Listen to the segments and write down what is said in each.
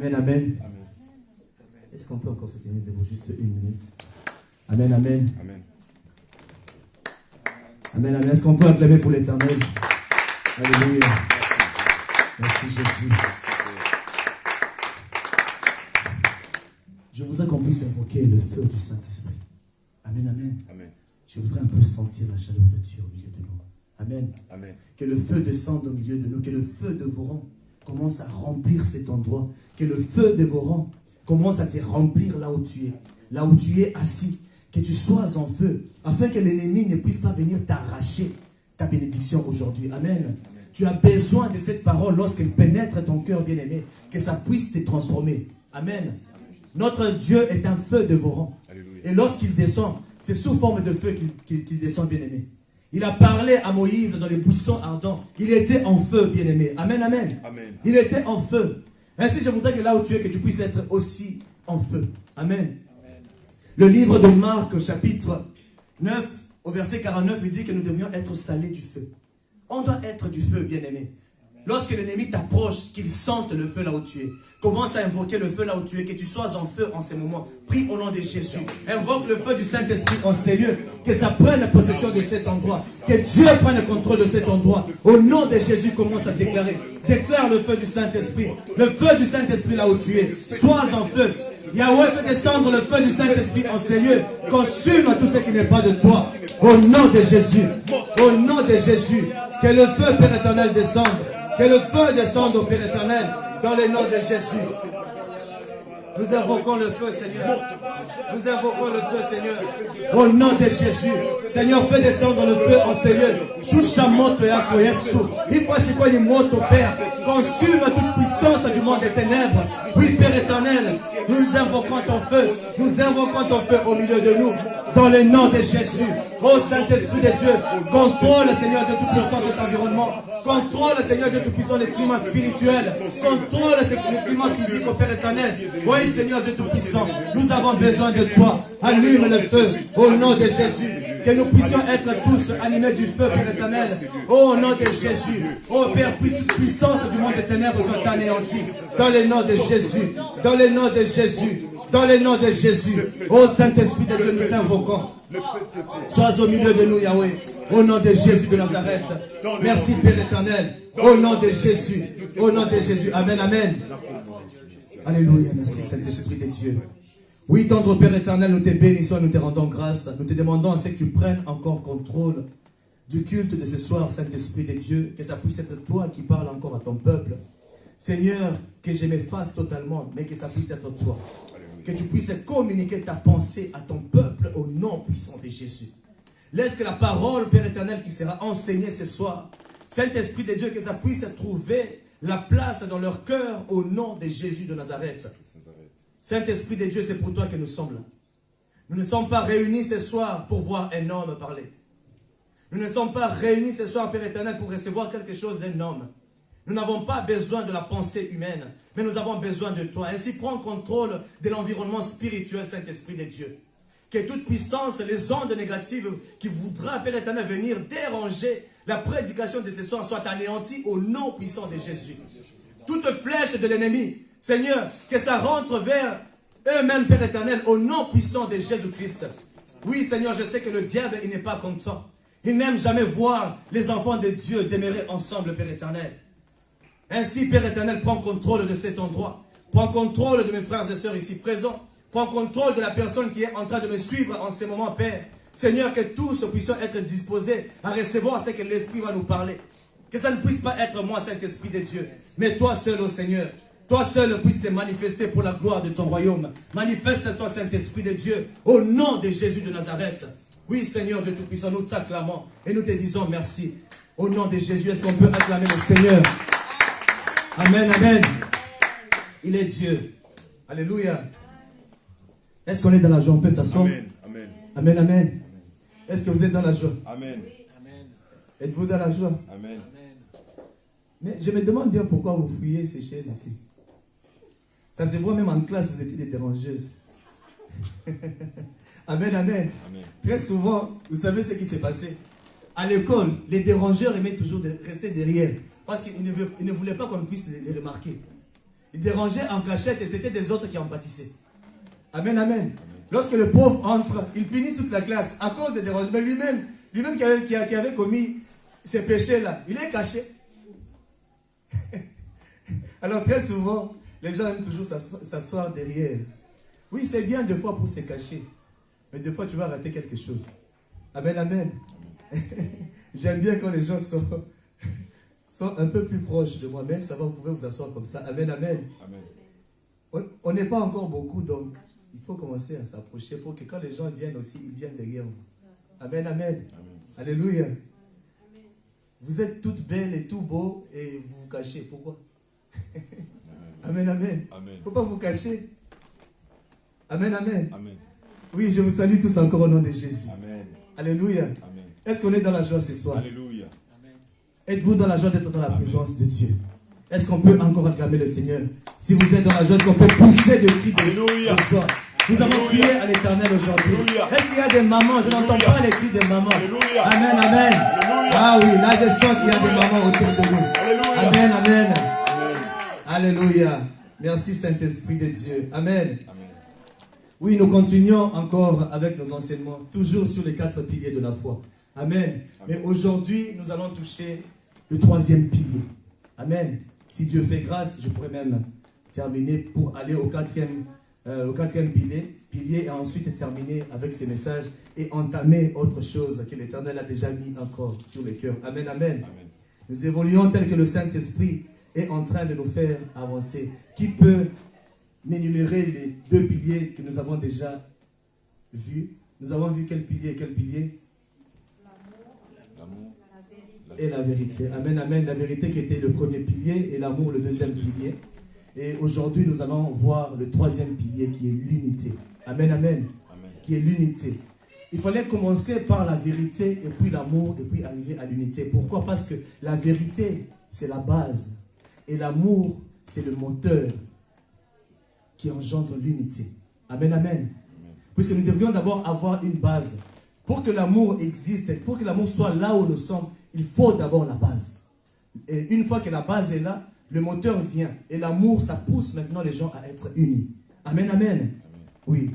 Amen, amen. Amen. Est-ce qu'on peut encore se tenir debout juste une minute? Amen, amen. Amen. Amen, amen. Est-ce qu'on peut acclamer pour l'Éternel? Alléluia. Merci Jésus. Je voudrais qu'on puisse invoquer le feu du Saint-Esprit. Amen, amen. Amen. Je voudrais un peu sentir la chaleur de Dieu au milieu de nous. Amen. Amen. Que le feu descende au milieu de nous. Que le feu de vos rangs commence à remplir cet endroit. Que le feu de vos rangs commence à te remplir là où tu es. Là où tu es assis. Que tu sois en feu. Afin que l'ennemi ne puisse pas venir t'arracher ta bénédiction aujourd'hui. Amen. Amen. Tu as besoin de cette parole lorsqu'elle pénètre ton cœur bien-aimé. Que ça puisse te transformer. Amen. Notre Dieu est un feu de vos rangs. Alléluia. Et lorsqu'il descend, c'est sous forme de feu qu'il descend, bien-aimé. Il a parlé à Moïse dans les buissons ardents. Il était en feu, bien-aimé. Amen, amen. Amen. Il était en feu. Ainsi, je voudrais que là où tu es, que tu puisses être aussi en feu. Amen. Amen. Le livre de Marc, chapitre 9, au verset 49, il dit que nous devions être salés du feu. On doit être du feu, bien-aimé. Lorsque l'ennemi t'approche, qu'il sente le feu là où tu es. Commence à invoquer le feu là où tu es, que tu sois en feu en ces moments. Prie au nom de Jésus. Invoque le feu du Saint-Esprit en ces lieux. Que ça prenne possession de cet endroit. Que Dieu prenne le contrôle de cet endroit. Au nom de Jésus, commence à déclarer. Déclare le feu du Saint-Esprit. Le feu du Saint-Esprit là où tu es. Sois en feu. Yahweh fait descendre le feu du Saint-Esprit en ces lieux. Consume tout ce qui n'est pas de toi. Au nom de Jésus. Au nom de Jésus. Que le feu, Père éternel, descende. Que le feu descende au Père éternel, dans le nom de Jésus. Nous invoquons le feu, Seigneur. Nous invoquons le feu, Seigneur. Au nom de Jésus. Seigneur, fais descendre le feu en ces lieux. Chouchamoto yako Yesu. Il faut acheter quoi les motos, Père. Consume toute puissance du monde des ténèbres. Oui, Père éternel, nous invoquons ton feu. Nous invoquons ton feu au milieu de nous. Dans le nom de Jésus. Oh Saint-Esprit de Dieu, contrôle, Seigneur, de toute puissance cet environnement. Contrôle, Seigneur, de toute puissance les climats spirituels. Contrôle les climats physiques au Père éternel. Oui, Seigneur, de tout puissant, nous avons besoin de toi. Allume le feu au nom de Jésus. Que nous puissions être tous animés du feu, Père éternel. Oh, au nom de Jésus. Oh Père, toute puissance du monde des ténèbres soit anéantie. Dans le nom de Jésus. Dans le nom de Jésus. Dans le nom de Jésus. Oh Saint-Esprit de Dieu, nous invoquons. Sois au milieu de nous, Yahweh. Au nom de Jésus de Nazareth. Merci, Père éternel. Au nom de Jésus. Au nom de Jésus. Amen, amen. Alléluia. Merci, Saint-Esprit de Dieu. Oui, tendre Père éternel, nous te bénissons et nous te rendons grâce. Nous te demandons à ce que tu prennes encore contrôle du culte de ce soir, Saint-Esprit de Dieu. Que ça puisse être toi qui parles encore à ton peuple. Seigneur, que je m'efface totalement, mais que ça puisse être toi. Que tu puisses communiquer ta pensée à ton peuple au nom puissant de Jésus. Laisse que la parole, Père éternel, qui sera enseignée ce soir, Saint-Esprit de Dieu, que ça puisse trouver la place dans leur cœur au nom de Jésus de Nazareth. Saint-Esprit de Dieu, c'est pour toi que nous sommes là. Nous ne sommes pas réunis ce soir pour voir un homme parler. Nous ne sommes pas réunis ce soir, Père éternel, pour recevoir quelque chose d'un homme. Nous n'avons pas besoin de la pensée humaine, mais nous avons besoin de toi. Ainsi, prends contrôle de l'environnement spirituel, Saint-Esprit de Dieu. Que toute puissance, les ondes négatives qui voudra, Père éternel, venir déranger la prédication de ce soir soit anéantie au nom puissant de Jésus. Toute flèche de l'ennemi, Seigneur, que ça rentre vers eux-mêmes, Père éternel, au nom puissant de Jésus-Christ. Oui, Seigneur, je sais que le diable, il n'est pas content. Il n'aime jamais voir les enfants de Dieu demeurer ensemble, Père éternel. Ainsi, Père éternel, prends contrôle de cet endroit. Prends contrôle de mes frères et sœurs ici présents. Prends contrôle de la personne qui est en train de me suivre en ce moment, Père. Seigneur, que tous puissions être disposés à recevoir ce que l'Esprit va nous parler. Que ça ne puisse pas être moi, Saint-Esprit de Dieu, mais toi seul, ô Seigneur. Toi seul puisse se manifester pour la gloire de ton royaume. Manifeste-toi, Saint-Esprit de Dieu, au nom de Jésus de Nazareth. Oui, Seigneur Dieu Tout-Puissant, nous t'acclamons et nous te disons merci. Au nom de Jésus, est-ce qu'on peut acclamer le Seigneur? Amen, amen. Il est Dieu. Alléluia. Est-ce qu'on est dans la joie? On peut s'asseoir? Amen, amen. Amen, amen. Est-ce que vous êtes dans la joie? Amen. Êtes-vous dans la joie? Amen. Mais je me demande bien pourquoi vous fouillez ces chaises ici. Ça se voit même en classe, vous étiez des dérangeuses. Amen, amen. Amen. Très souvent, vous savez ce qui s'est passé. À l'école, les dérangeurs aimaient toujours rester derrière. Parce qu'ils ne voulaient pas qu'on puisse les remarquer. Il dérangeait en cachette et c'était des autres qui en pâtissaient. Amen, amen. Lorsque le pauvre entre, il punit toute la classe à cause des dérangements. Lui-même qui avait commis ces péchés-là, il est caché. Alors très souvent, les gens aiment toujours s'asseoir derrière. Oui, c'est bien des fois pour se cacher. Mais des fois, tu vas rater quelque chose. Amen, amen. J'aime bien quand les gens sont un peu plus proches de moi. Mais ça va, vous pouvez vous asseoir comme ça. Amen, amen. On n'est pas encore beaucoup, donc il faut commencer à s'approcher pour que quand les gens viennent aussi, ils viennent derrière vous. Amen, amen. Alléluia. Vous êtes toutes belles et tout beaux et vous vous cachez. Pourquoi? Amen, amen. Il ne faut pas vous cacher. Amen, amen. Oui, je vous salue tous encore au nom de Jésus. Amen. Alléluia. Est-ce qu'on est dans la joie ce soir? Alléluia. Êtes-vous dans la joie d'être dans la présence de Dieu? Est-ce qu'on peut encore acclamer le Seigneur? Si vous êtes dans la joie, est-ce qu'on peut pousser de cris de joie? Nous avons prié à l'Éternel aujourd'hui. Est-ce qu'il y a des mamans? Je n'entends pas les cris des mamans. Amen, amen. Ah oui, là je sens qu'il y a des mamans autour de nous. Amen, amen. Alléluia. Merci Saint-Esprit de Dieu. Amen. Oui, nous continuons encore avec nos enseignements, toujours sur les 4 piliers de la foi. Amen. Mais aujourd'hui, nous allons toucher le 3e pilier. Amen. Si Dieu fait grâce, je pourrais même terminer pour aller au 4e pilier et ensuite terminer avec ces messages et entamer autre chose que l'Éternel a déjà mis encore sur le cœur. Amen, amen. Nous évoluons tel que le Saint-Esprit est en train de nous faire avancer. Qui peut m'énumérer les 2 piliers que nous avons déjà vus? Nous avons vu quel pilier et quel pilier? L'amour et la vérité. Amen, amen. La vérité qui était le 1er pilier et l'amour le 2e pilier. Et aujourd'hui, nous allons voir le 3e pilier qui est l'unité. Amen, amen. Qui est l'unité. Il fallait commencer par la vérité et puis l'amour et puis arriver à l'unité. Pourquoi? Parce que la vérité, c'est la base. Et l'amour, c'est le moteur qui engendre l'unité. Amen, amen. Puisque nous devrions d'abord avoir une base. Pour que l'amour existe, pour que l'amour soit là où nous sommes, il faut d'abord la base. Et une fois que la base est là, le moteur vient. Et l'amour, ça pousse maintenant les gens à être unis. Amen, amen. Oui.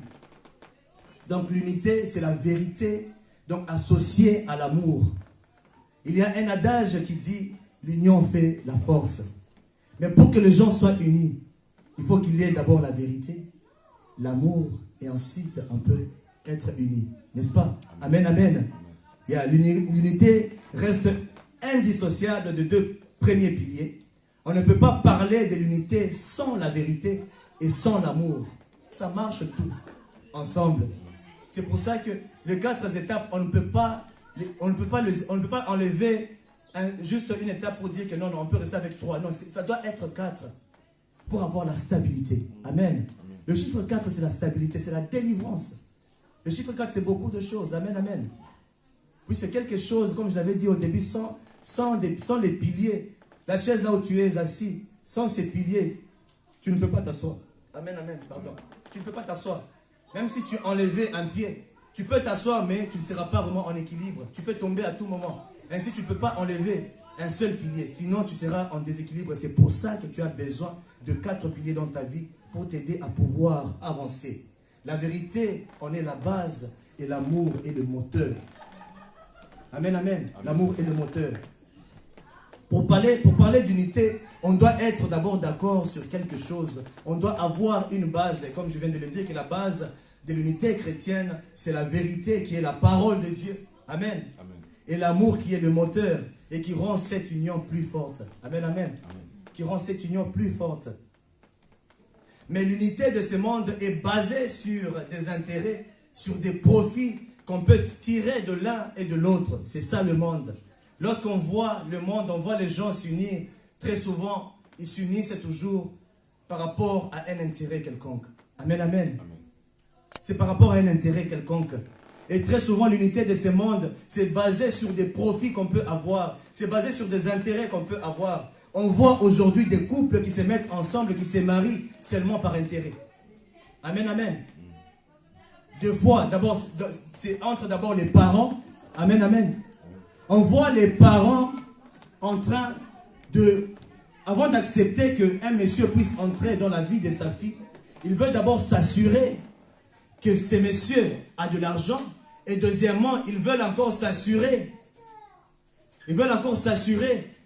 Donc l'unité, c'est la vérité, donc associée à l'amour. Il y a un adage qui dit, l'union fait la force. Mais pour que les gens soient unis, il faut qu'il y ait d'abord la vérité, l'amour, et ensuite on peut être unis. N'est-ce pas? Amen, amen. L'unité reste indissociable de 2 premiers piliers. On ne peut pas parler de l'unité sans la vérité et sans l'amour. Ça marche tout ensemble. C'est pour ça que les 4 étapes, on ne peut pas enlever juste une étape pour dire que non, on peut rester avec 3. Non, ça doit être 4 pour avoir la stabilité. Amen. Le chiffre 4, c'est la stabilité, c'est la délivrance. Le chiffre 4, c'est beaucoup de choses. Amen, amen. Puis c'est quelque chose, comme je l'avais dit au début, sans les piliers. La chaise là où tu es assis, sans ces piliers, tu ne peux pas t'asseoir. Amen, amen, pardon. Tu ne peux pas t'asseoir. Même si tu enlevais un pied, tu peux t'asseoir, mais tu ne seras pas vraiment en équilibre. Tu peux tomber à tout moment. Ainsi, tu ne peux pas enlever un seul pilier. Sinon, tu seras en déséquilibre. C'est pour ça que tu as besoin de 4 piliers dans ta vie pour t'aider à pouvoir avancer. La vérité en est la base et l'amour est le moteur. Amen, amen. L'amour est le moteur. Pour parler d'unité, on doit être d'abord d'accord sur quelque chose. On doit avoir une base. Et comme je viens de le dire, que la base de l'unité chrétienne, c'est la vérité qui est la parole de Dieu. Amen. Amen. Et l'amour qui est le moteur et qui rend cette union plus forte. Amen, amen. Amen. Qui rend cette union plus forte. Mais l'unité de ce monde est basée sur des intérêts, sur des profits qu'on peut tirer de l'un et de l'autre. C'est ça le monde. Lorsqu'on voit le monde, on voit les gens s'unir, très souvent, ils s'unissent toujours par rapport à un intérêt quelconque. Amen, amen. Amen. C'est par rapport à un intérêt quelconque. Et très souvent, l'unité de ce monde, c'est basé sur des profits qu'on peut avoir. C'est basé sur des intérêts qu'on peut avoir. On voit aujourd'hui des couples qui se mettent ensemble, qui se marient seulement par intérêt. Amen, amen. Deux fois, d'abord, c'est entre d'abord les parents. Amen, amen. On voit les parents en train de avant d'accepter qu'un monsieur puisse entrer dans la vie de sa fille, il veut d'abord s'assurer que ce monsieur a de l'argent. Et deuxièmement, ils veulent encore s'assurer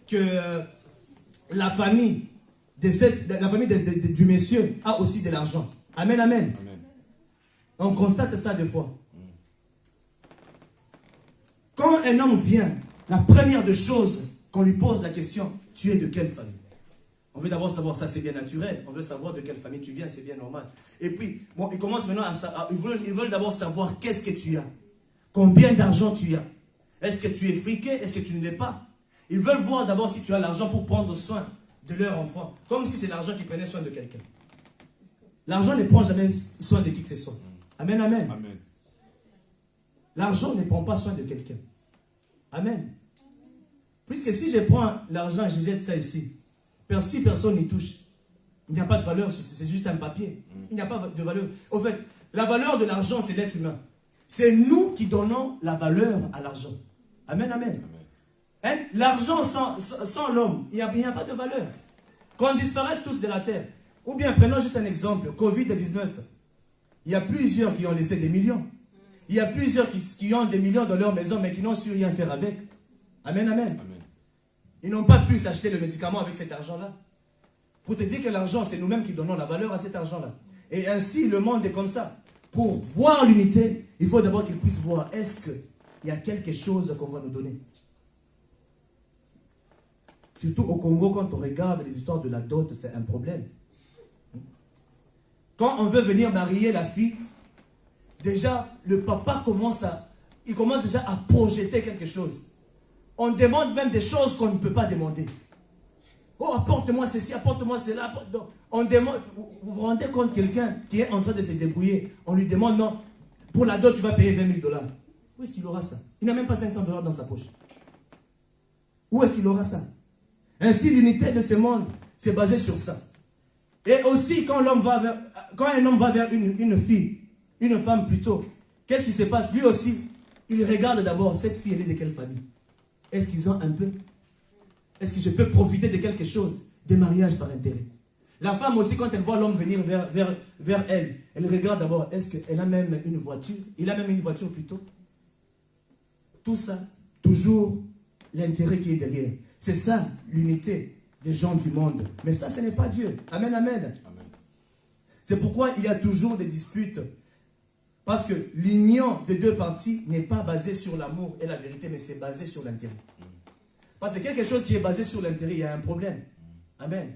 que la famille du monsieur a aussi de l'argent. Amen, amen. Amen. On constate ça des fois. Quand un homme vient, la première des choses qu'on lui pose la question, tu es de quelle famille? On veut d'abord savoir, ça c'est bien naturel, on veut savoir de quelle famille tu viens, c'est bien normal. Et puis, bon, ils commencent maintenant ils veulent d'abord savoir qu'est-ce que tu as. Combien d'argent tu as? Est-ce que tu es friqué? Est-ce que tu ne l'es pas? Ils veulent voir d'abord si tu as l'argent pour prendre soin de leur enfant. Comme si c'est l'argent qui prenait soin de quelqu'un. L'argent ne prend jamais soin de qui que ce soit. Amen, amen. Amen. L'argent ne prend pas soin de quelqu'un. Amen. Puisque si je prends l'argent et je jette ça ici, si personne n'y touche, il n'y a pas de valeur, c'est juste un papier. Il n'y a pas de valeur. Au fait, la valeur de l'argent, c'est l'être humain. C'est nous qui donnons la valeur à l'argent. Amen, amen. Hein? L'argent sans l'homme, il n'y a pas de valeur. Qu'on disparaisse tous de la terre. Ou bien, prenons juste un exemple, Covid-19. Il y a plusieurs qui ont laissé des millions. Il y a plusieurs qui ont des millions dans leur maison, mais qui n'ont su rien faire avec. Amen, amen. Amen. Ils n'ont pas pu s'acheter le médicament avec cet argent-là. Pour te dire que l'argent, c'est nous-mêmes qui donnons la valeur à cet argent-là. Et ainsi, le monde est comme ça. Pour voir l'unité, il faut d'abord qu'ils puissent voir, est-ce qu'il y a quelque chose qu'on va nous donner? Surtout au Congo, quand on regarde les histoires de la dot, c'est un problème. Quand on veut venir marier la fille, déjà, le papa commence déjà à projeter quelque chose. On demande même des choses qu'on ne peut pas demander. Oh, apporte-moi ceci, apporte-moi cela. On demande, vous vous rendez compte, quelqu'un qui est en train de se débrouiller, on lui demande, non, pour la dot, tu vas payer 20 000 $. Où est-ce qu'il aura ça? Il n'a même pas 500 $ dans sa poche. Où est-ce qu'il aura ça? Ainsi, l'unité de ce monde, c'est basé sur ça. Et aussi, quand un homme va vers une fille, une femme plutôt, qu'est-ce qui se passe? Lui aussi, il regarde d'abord, cette fille, elle est de quelle famille? Est-ce qu'ils ont un peu? Est-ce que je peux profiter de quelque chose? Des mariages par intérêt. La femme aussi, quand elle voit l'homme venir vers elle, elle regarde d'abord, est-ce qu'elle a même une voiture? Il a même une voiture plutôt. Tout ça, toujours l'intérêt qui est derrière. C'est ça, l'unité des gens du monde. Mais ça, ce n'est pas Dieu. Amen, amen. Amen. C'est pourquoi il y a toujours des disputes. Parce que l'union des deux parties n'est pas basée sur l'amour et la vérité, mais c'est basé sur l'intérêt. Parce que quelque chose qui est basé sur l'intérêt, il y a un problème. Amen. Amen.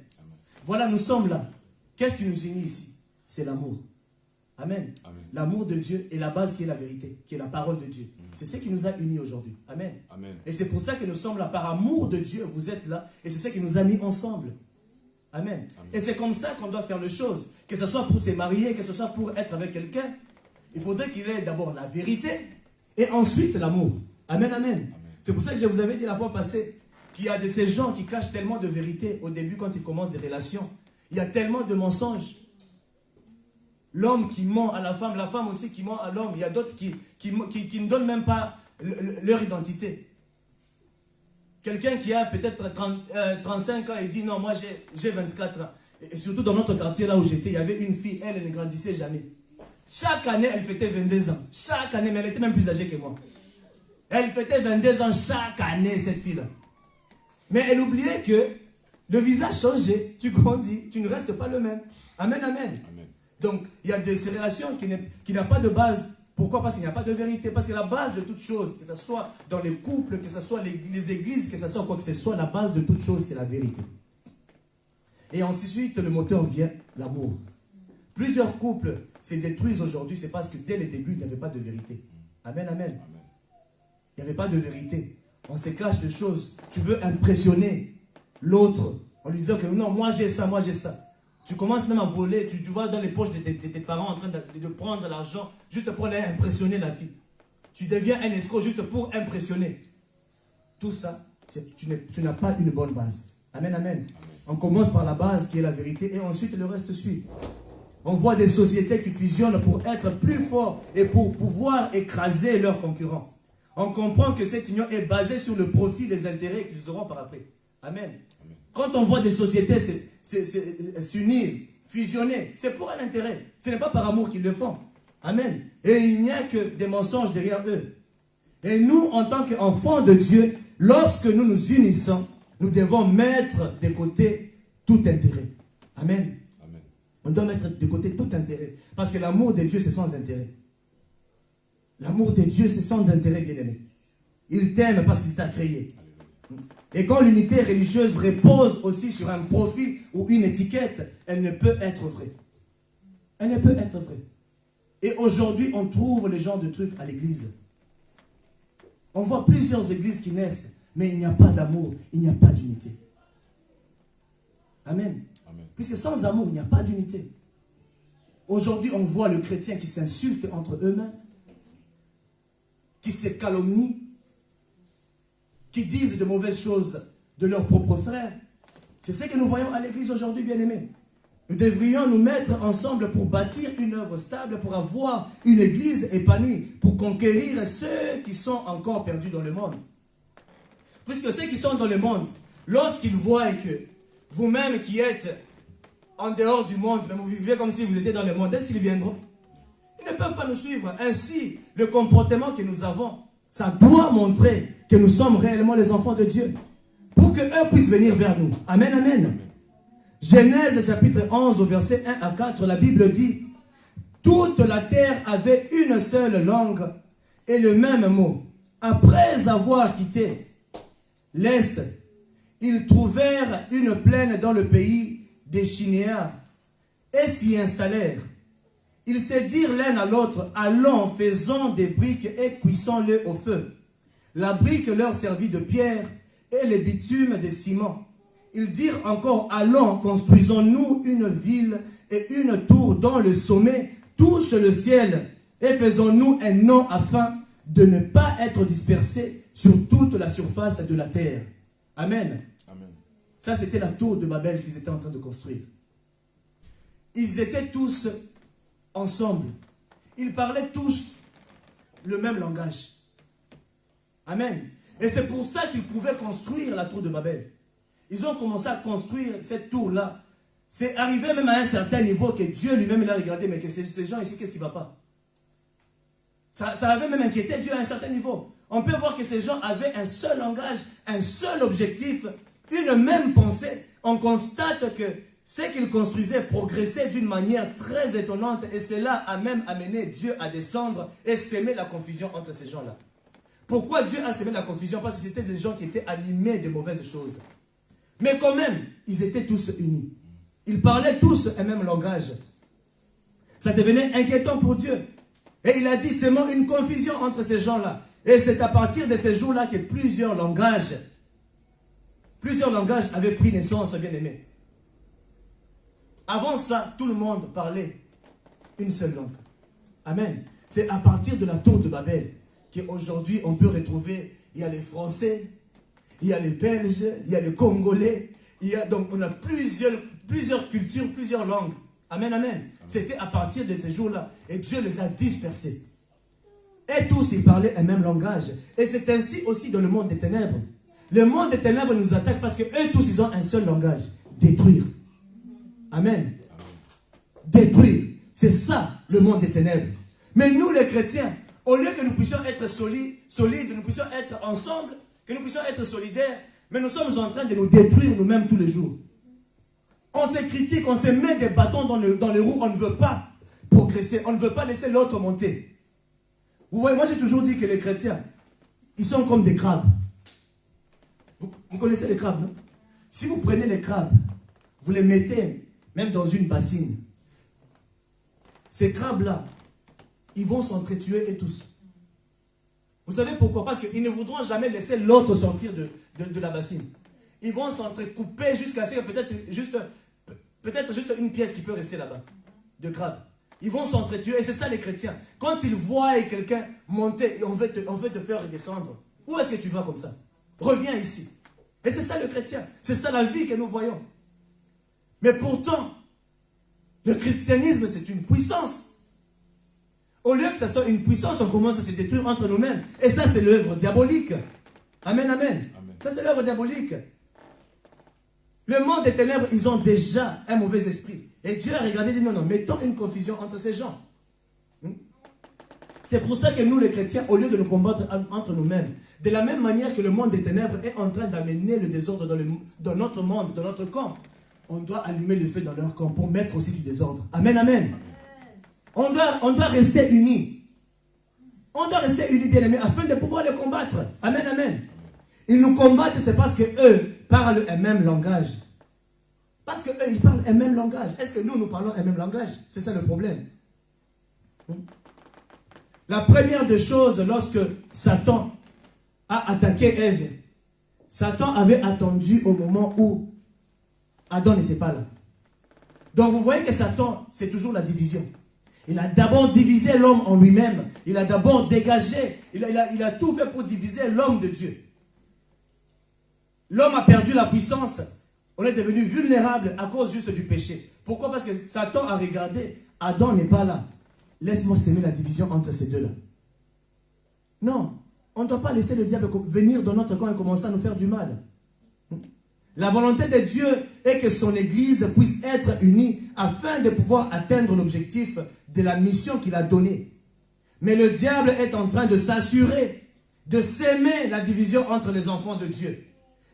Voilà, nous sommes là. Qu'est-ce qui nous unit ici? C'est l'amour. Amen. Amen. L'amour de Dieu est la base qui est la vérité, qui est la parole de Dieu. C'est ce qui nous a unis aujourd'hui. Amen. Amen. Et c'est pour ça que nous sommes là. Par amour de Dieu, vous êtes là. Et c'est ça qui nous a mis ensemble. Amen. Amen. Et c'est comme ça qu'on doit faire les choses. Que ce soit pour se marier, que ce soit pour être avec quelqu'un. Il faudrait qu'il ait d'abord la vérité et ensuite l'amour. Amen, amen. Amen. C'est pour ça que je vous avais dit la fois passée qu'il y a de ces gens qui cachent tellement de vérité au début quand ils commencent des relations. Il y a tellement de mensonges. L'homme qui ment à la femme aussi qui ment à l'homme. Il y a d'autres qui ne donnent même pas leur identité. Quelqu'un qui a peut-être 35 ans et dit non, moi j'ai 24 ans. Et surtout dans notre quartier là où j'étais, il y avait une fille, elle ne grandissait jamais. Chaque année, elle fêtait 22 ans. Chaque année, mais elle était même plus âgée que moi. Elle fêtait 22 ans chaque année, cette fille-là. Mais elle oubliait que le visage changeait. Tu grandis, tu ne restes pas le même. Amen, amen. Amen. Donc, il y a ces relations qui n'ont pas de base. Pourquoi? Parce qu'il n'y a pas de vérité. Parce que la base de toute chose, que ce soit dans les couples, que ce soit les églises, que ce soit quoi que ce soit, la base de toute chose, c'est la vérité. Et ensuite, le moteur vient, l'amour. Plusieurs couples se détruisent aujourd'hui, c'est parce que dès le début, il n'y avait pas de vérité. Amen, amen. Amen. Il n'y avait pas de vérité. On se cache de choses. Tu veux impressionner l'autre en lui disant que non, moi j'ai ça, moi j'ai ça. Tu commences même à voler, tu vas dans les poches de tes parents en train de prendre l'argent juste pour aller impressionner la fille. Tu deviens un escroc juste pour impressionner. Tout ça, tu n'as pas une bonne base. Amen, amen. Amen. On commence par la base qui est la vérité et ensuite le reste suit. On voit des sociétés qui fusionnent pour être plus forts et pour pouvoir écraser leurs concurrents. On comprend que cette union est basée sur le profit des intérêts qu'ils auront par après. Amen. Quand on voit des sociétés s'unir, fusionner, c'est pour un intérêt. Ce n'est pas par amour qu'ils le font. Amen. Et il n'y a que des mensonges derrière eux. Et nous, en tant qu'enfants de Dieu, lorsque nous nous unissons, nous devons mettre de côté tout intérêt. Amen. Amen. On doit mettre de côté tout intérêt. Parce que l'amour de Dieu, c'est sans intérêt. L'amour de Dieu, c'est sans intérêt, bien-aimé. Il t'aime parce qu'il t'a créé. Et quand l'unité religieuse repose aussi sur un profil ou une étiquette, elle ne peut être vraie. Elle ne peut être vraie. Et aujourd'hui, on trouve les genres de trucs à l'église. On voit plusieurs églises qui naissent, mais il n'y a pas d'amour, il n'y a pas d'unité. Amen. Amen. Puisque sans amour, il n'y a pas d'unité. Aujourd'hui, on voit le chrétien qui s'insulte entre eux-mêmes, qui se calomnient, qui disent de mauvaises choses de leurs propres frères. C'est ce que nous voyons à l'église aujourd'hui, bien-aimés. Nous devrions nous mettre ensemble pour bâtir une œuvre stable, pour avoir une église épanouie, pour conquérir ceux qui sont encore perdus dans le monde. Puisque ceux qui sont dans le monde, lorsqu'ils voient que vous-même qui êtes en dehors du monde, mais vous vivez comme si vous étiez dans le monde, est-ce qu'ils viendront? Ils ne peuvent pas nous suivre. Ainsi, le comportement que nous avons, ça doit montrer que nous sommes réellement les enfants de Dieu. Pour qu'eux puissent venir vers nous. Amen, amen. Amen. Genèse chapitre 11 au verset 1 à 4, la Bible dit: toute la terre avait une seule langue et le même mot. Après avoir quitté l'Est, ils trouvèrent une plaine dans le pays des Chinéas et s'y installèrent. Ils se dirent l'un à l'autre: allons, faisons des briques et cuissons-les au feu. La brique leur servit de pierre et le bitume de ciment. Ils dirent encore: allons, construisons-nous une ville et une tour dont le sommet touche le ciel, et faisons-nous un nom afin de ne pas être dispersés sur toute la surface de la terre. Amen. Amen. Ça, c'était la tour de Babel qu'ils étaient en train de construire. Ils étaient tous ensemble. Ils parlaient tous le même langage. Amen. Et c'est pour ça qu'ils pouvaient construire la tour de Babel. Ils ont commencé à construire cette tour-là. C'est arrivé même à un certain niveau que Dieu lui-même il a regardé, mais que ces gens ici, qu'est-ce qui ne va pas? Ça avait même inquiété Dieu à un certain niveau. On peut voir que ces gens avaient un seul langage, un seul objectif, une même pensée. On constate que ce qu'ils construisaient progressait d'une manière très étonnante, et cela a même amené Dieu à descendre et s'aimer la confusion entre ces gens-là. Pourquoi Dieu a semé la confusion? Parce que c'était des gens qui étaient animés de mauvaises choses. Mais quand même, ils étaient tous unis. Ils parlaient tous un même langage. Ça devenait inquiétant pour Dieu. Et il a dit seulement une confusion entre ces gens-là. Et c'est à partir de ces jours-là que plusieurs langages avaient pris naissance, bien aimés. Avant ça, tout le monde parlait une seule langue. Amen. C'est à partir de la tour de Babel qu'aujourd'hui on peut retrouver, il y a les Français, il y a les Belges, il y a les Congolais, donc on a plusieurs cultures, plusieurs langues. Amen, amen. C'était à partir de ces jours-là. Et Dieu les a dispersés. Et tous, ils parlaient un même langage. Et c'est ainsi aussi dans le monde des ténèbres. Le monde des ténèbres nous attaque parce qu'eux tous, ils ont un seul langage. Détruire. Amen. Détruire. C'est ça, le monde des ténèbres. Mais nous, les chrétiens, au lieu que nous puissions être solides, nous puissions être ensemble, que nous puissions être solidaires, mais nous sommes en train de nous détruire nous-mêmes tous les jours. On se critique, on se met des bâtons dans les roues, on ne veut pas progresser, on ne veut pas laisser l'autre monter. Vous voyez, moi j'ai toujours dit que les chrétiens, ils sont comme des crabes. Vous connaissez les crabes, non? Si vous prenez les crabes, vous les mettez même dans une bassine, ces crabes-là, ils vont s'entretuer et tous. Vous savez pourquoi? Parce qu'ils ne voudront jamais laisser l'autre sortir de la bassine. Ils vont s'entrecouper jusqu'à ce que peut-être juste une pièce qui peut rester là-bas, de crabe. Ils vont s'entretuer, et c'est ça les chrétiens. Quand ils voient quelqu'un monter, on veut te faire redescendre. Où est-ce que tu vas comme ça? Reviens ici. Et c'est ça le chrétien. C'est ça la vie que nous voyons. Mais pourtant, le christianisme, c'est une puissance. Au lieu que ça soit une puissance, on commence à se détruire entre nous-mêmes. Et ça, c'est l'œuvre diabolique. Amen, amen. Amen. Ça, c'est l'œuvre diabolique. Le monde des ténèbres, ils ont déjà un mauvais esprit. Et Dieu a regardé et dit, non, non, mettons une confusion entre ces gens. C'est pour ça que nous, les chrétiens, au lieu de nous combattre entre nous-mêmes, de la même manière que le monde des ténèbres est en train d'amener le désordre dans notre monde, dans notre camp, on doit allumer le feu dans leur camp pour mettre aussi du désordre. Amen, amen. On doit rester unis. On doit rester unis, bien-aimés, afin de pouvoir les combattre. Amen, amen. Ils nous combattent, c'est parce qu'eux parlent un même langage. Parce qu'eux, ils parlent un même langage. Est-ce que nous parlons un même langage? C'est ça le problème. La première des choses, lorsque Satan a attaqué Ève, Satan avait attendu au moment où Adam n'était pas là. Donc vous voyez que Satan, c'est toujours la division. Il a d'abord divisé l'homme en lui-même. Il a d'abord dégagé. Il a tout fait pour diviser l'homme de Dieu. L'homme a perdu la puissance. On est devenu vulnérable à cause juste du péché. Pourquoi? Parce que Satan a regardé. Adam n'est pas là. Laisse-moi semer la division entre ces deux-là. Non. On ne doit pas laisser le diable venir dans notre camp et commencer à nous faire du mal. La volonté de Dieu est que son Église puisse être unie afin de pouvoir atteindre l'objectif de la mission qu'il a donnée. Mais le diable est en train de s'assurer de s'aimer la division entre les enfants de Dieu.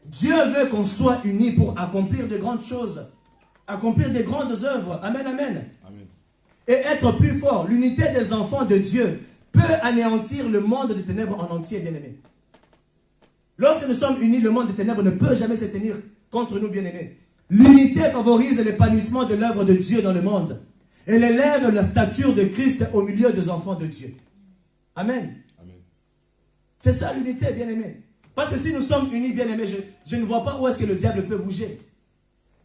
Dieu veut qu'on soit unis pour accomplir de grandes choses, accomplir de grandes œuvres. Amen, amen. Amen. Et être plus fort. L'unité des enfants de Dieu peut anéantir le monde des ténèbres en entier, bien-aimés. Lorsque nous sommes unis, le monde des ténèbres ne peut jamais se tenir contre nous, bien-aimés. L'unité favorise l'épanouissement de l'œuvre de Dieu dans le monde. Elle élève la stature de Christ au milieu des enfants de Dieu. Amen. Amen. C'est ça l'unité, bien-aimés. Parce que si nous sommes unis, bien-aimés, je ne vois pas où est-ce que le diable peut bouger.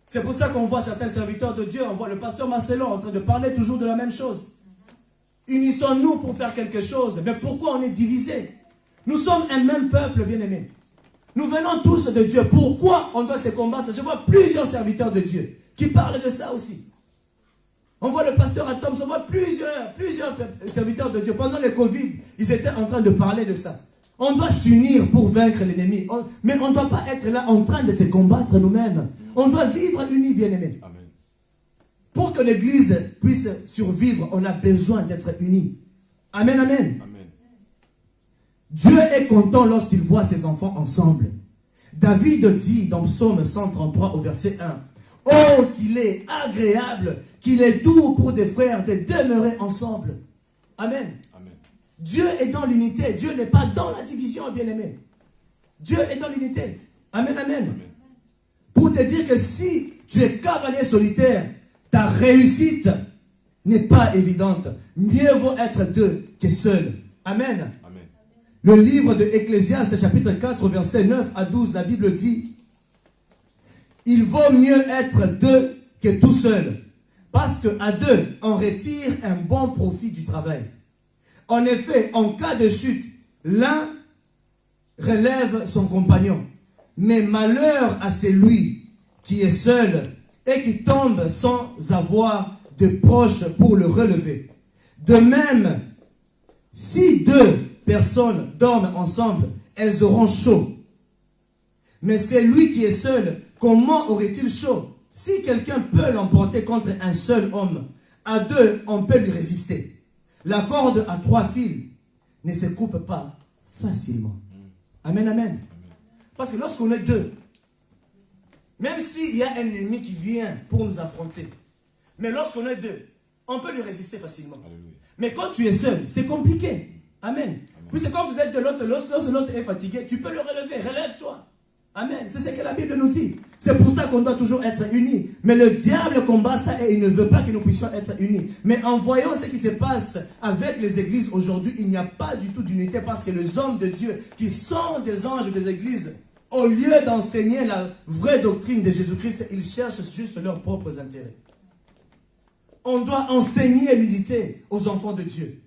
C'est pour ça qu'on voit certains serviteurs de Dieu, on voit le pasteur Marcelon en train de parler toujours de la même chose. Unissons-nous pour faire quelque chose. Mais pourquoi on est divisés? Nous sommes un même peuple, bien-aimés. Nous venons tous de Dieu. Pourquoi on doit se combattre? Je vois plusieurs serviteurs de Dieu qui parlent de ça aussi. On voit le pasteur Atoms, on voit plusieurs serviteurs de Dieu. Pendant le Covid, ils étaient en train de parler de ça. On doit s'unir pour vaincre l'ennemi. Mais on ne doit pas être là en train de se combattre nous-mêmes. On doit vivre unis, bien-aimés. Pour que l'Église puisse survivre, on a besoin d'être unis. Amen, amen. Amen. Dieu est content lorsqu'il voit ses enfants ensemble. David dit dans Psaume 133 au verset 1, « Oh, qu'il est agréable, qu'il est doux pour des frères de demeurer ensemble. » Amen. Amen. Dieu est dans l'unité. Dieu n'est pas dans la division, bien-aimé. Dieu est dans l'unité. Amen, amen, amen. Pour te dire que si tu es cavalier solitaire, ta réussite n'est pas évidente. Mieux vaut être deux que seul. Amen. Amen. Le livre de Ecclésiaste, chapitre 4, verset 9 à 12, la Bible dit, « Il vaut mieux être deux que tout seul, parce qu'à deux, on retire un bon profit du travail. En effet, en cas de chute, l'un relève son compagnon, mais malheur à celui qui est seul et qui tombe sans avoir de proches pour le relever. De même, si deux personnes dorment ensemble, elles auront chaud. Mais celui qui est seul, comment aurait-il chaud? Si quelqu'un peut l'emporter contre un seul homme, à deux, on peut lui résister. La corde à 3 fils ne se coupe pas facilement. Amen, amen. Parce que lorsqu'on est deux, même s'il y a un ennemi qui vient pour nous affronter, mais lorsqu'on est deux, on peut lui résister facilement. Alléluia. Mais quand tu es seul, c'est compliqué. Amen. Puisque quand vous êtes de l'autre, lorsque l'autre est fatigué, tu peux le relever. Relève-toi. Amen. C'est ce que la Bible nous dit. C'est pour ça qu'on doit toujours être unis. Mais le diable combat ça et il ne veut pas que nous puissions être unis. Mais en voyant ce qui se passe avec les églises aujourd'hui, il n'y a pas du tout d'unité parce que les hommes de Dieu, qui sont des anges des églises, au lieu d'enseigner la vraie doctrine de Jésus-Christ, ils cherchent juste leurs propres intérêts. On doit enseigner l'unité aux enfants de Dieu.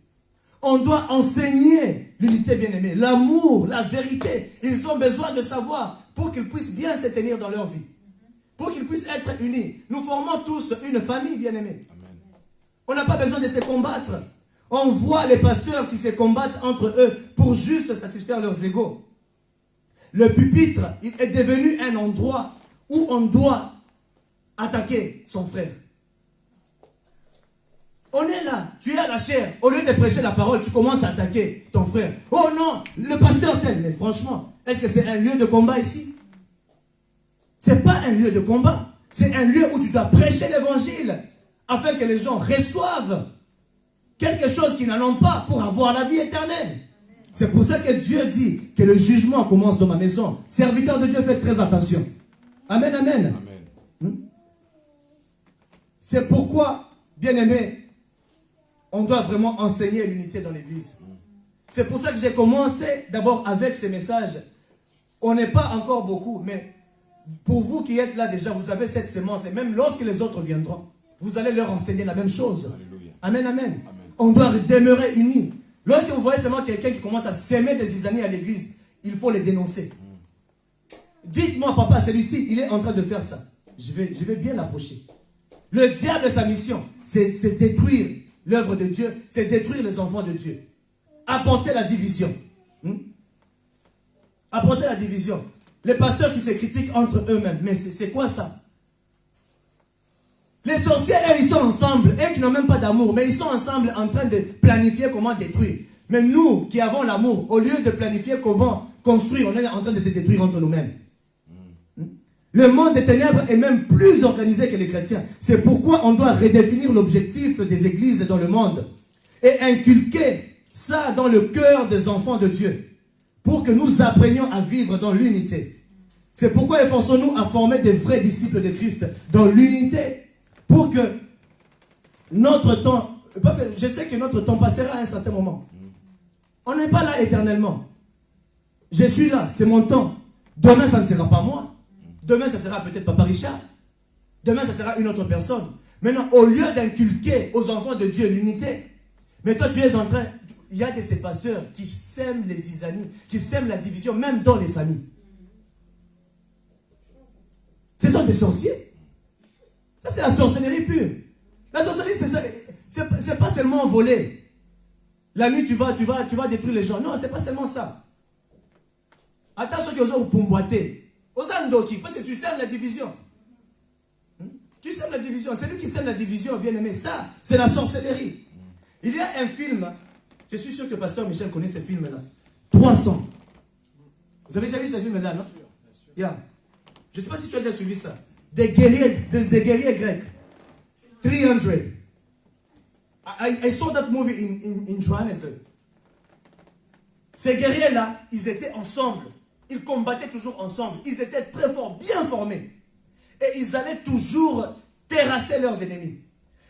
On doit enseigner l'unité, bien-aimée, l'amour, la vérité. Ils ont besoin de savoir pour qu'ils puissent bien se tenir dans leur vie. Pour qu'ils puissent être unis. Nous formons tous une famille, bien-aimée. On n'a pas besoin de se combattre. On voit les pasteurs qui se combattent entre eux pour juste satisfaire leurs égos. Le pupitre, il est devenu un endroit où on doit attaquer son frère. On est là, tu es à la chair. Au lieu de prêcher la parole, tu commences à attaquer ton frère. Oh non, le pasteur tel. Mais franchement, est-ce que c'est un lieu de combat ici? Ce n'est pas un lieu de combat. C'est un lieu où tu dois prêcher l'évangile afin que les gens reçoivent quelque chose qu'ils n'en ont pas pour avoir la vie éternelle. C'est pour ça que Dieu dit que le jugement commence dans ma maison. Serviteurs de Dieu, faites très attention. Amen, amen. C'est pourquoi, bien-aimés, on doit vraiment enseigner l'unité dans l'église. C'est pour ça que j'ai commencé d'abord avec ces messages. On n'est pas encore beaucoup, mais pour vous qui êtes là déjà, vous avez cette sémence. Et même lorsque les autres viendront, vous allez leur enseigner la même chose. Alléluia. Amen, amen, amen. On doit demeurer unis. Lorsque vous voyez seulement quelqu'un qui commence à s'aimer des zizanies à l'église, il faut les dénoncer. Dites-moi, papa, celui-ci, il est en train de faire ça. Je vais bien l'approcher. Le diable, sa mission, c'est détruire l'œuvre de Dieu, c'est détruire les enfants de Dieu. Apporter la division. Apporter la division. Les pasteurs qui se critiquent entre eux-mêmes. Mais c'est quoi ça? Les sorciers, eux, ils sont ensemble. Eux qui n'ont même pas d'amour. Mais ils sont ensemble en train de planifier comment détruire. Mais nous qui avons l'amour, au lieu de planifier comment construire, on est en train de se détruire entre nous-mêmes. Le monde des ténèbres est même plus organisé que les chrétiens. C'est pourquoi on doit redéfinir l'objectif des églises dans le monde. Et inculquer ça dans le cœur des enfants de Dieu. Pour que nous apprenions à vivre dans l'unité. C'est pourquoi efforçons-nous à former des vrais disciples de Christ dans l'unité. Pour que notre temps, parce que je sais que notre temps passera à un certain moment. On n'est pas là éternellement. Je suis là, c'est mon temps. Demain, ça ne sera pas moi. Demain, ça sera peut-être Papa Richard. Demain, ça sera une autre personne. Maintenant, au lieu d'inculquer aux enfants de Dieu l'unité, mais toi, tu es en train... Il y a de ces pasteurs qui sèment les zizanies, qui sèment la division, même dans les familles. Ce sont des sorciers. Ça, c'est la sorcellerie pure. La sorcellerie, c'est ça. C'est pas seulement voler. La nuit, tu vas détruire les gens. Non, c'est pas seulement ça. Attention qu'ils osent vous boiter. Parce que tu sèmes la division. Tu sèmes la division. C'est lui qui sème la division, bien aimé. Ça, c'est la sorcellerie. Il y a un film, je suis sûr que Pasteur Michel connaît ce film-là. 300. Vous avez déjà vu ce film-là, non? Yeah. Je ne sais pas si tu as déjà suivi ça. Des guerriers grecs. 300. I saw that movie in Johannesburg. Ces guerriers-là, ils étaient ensemble. Ils combattaient toujours ensemble. Ils étaient très forts, bien formés. Et ils allaient toujours terrasser leurs ennemis.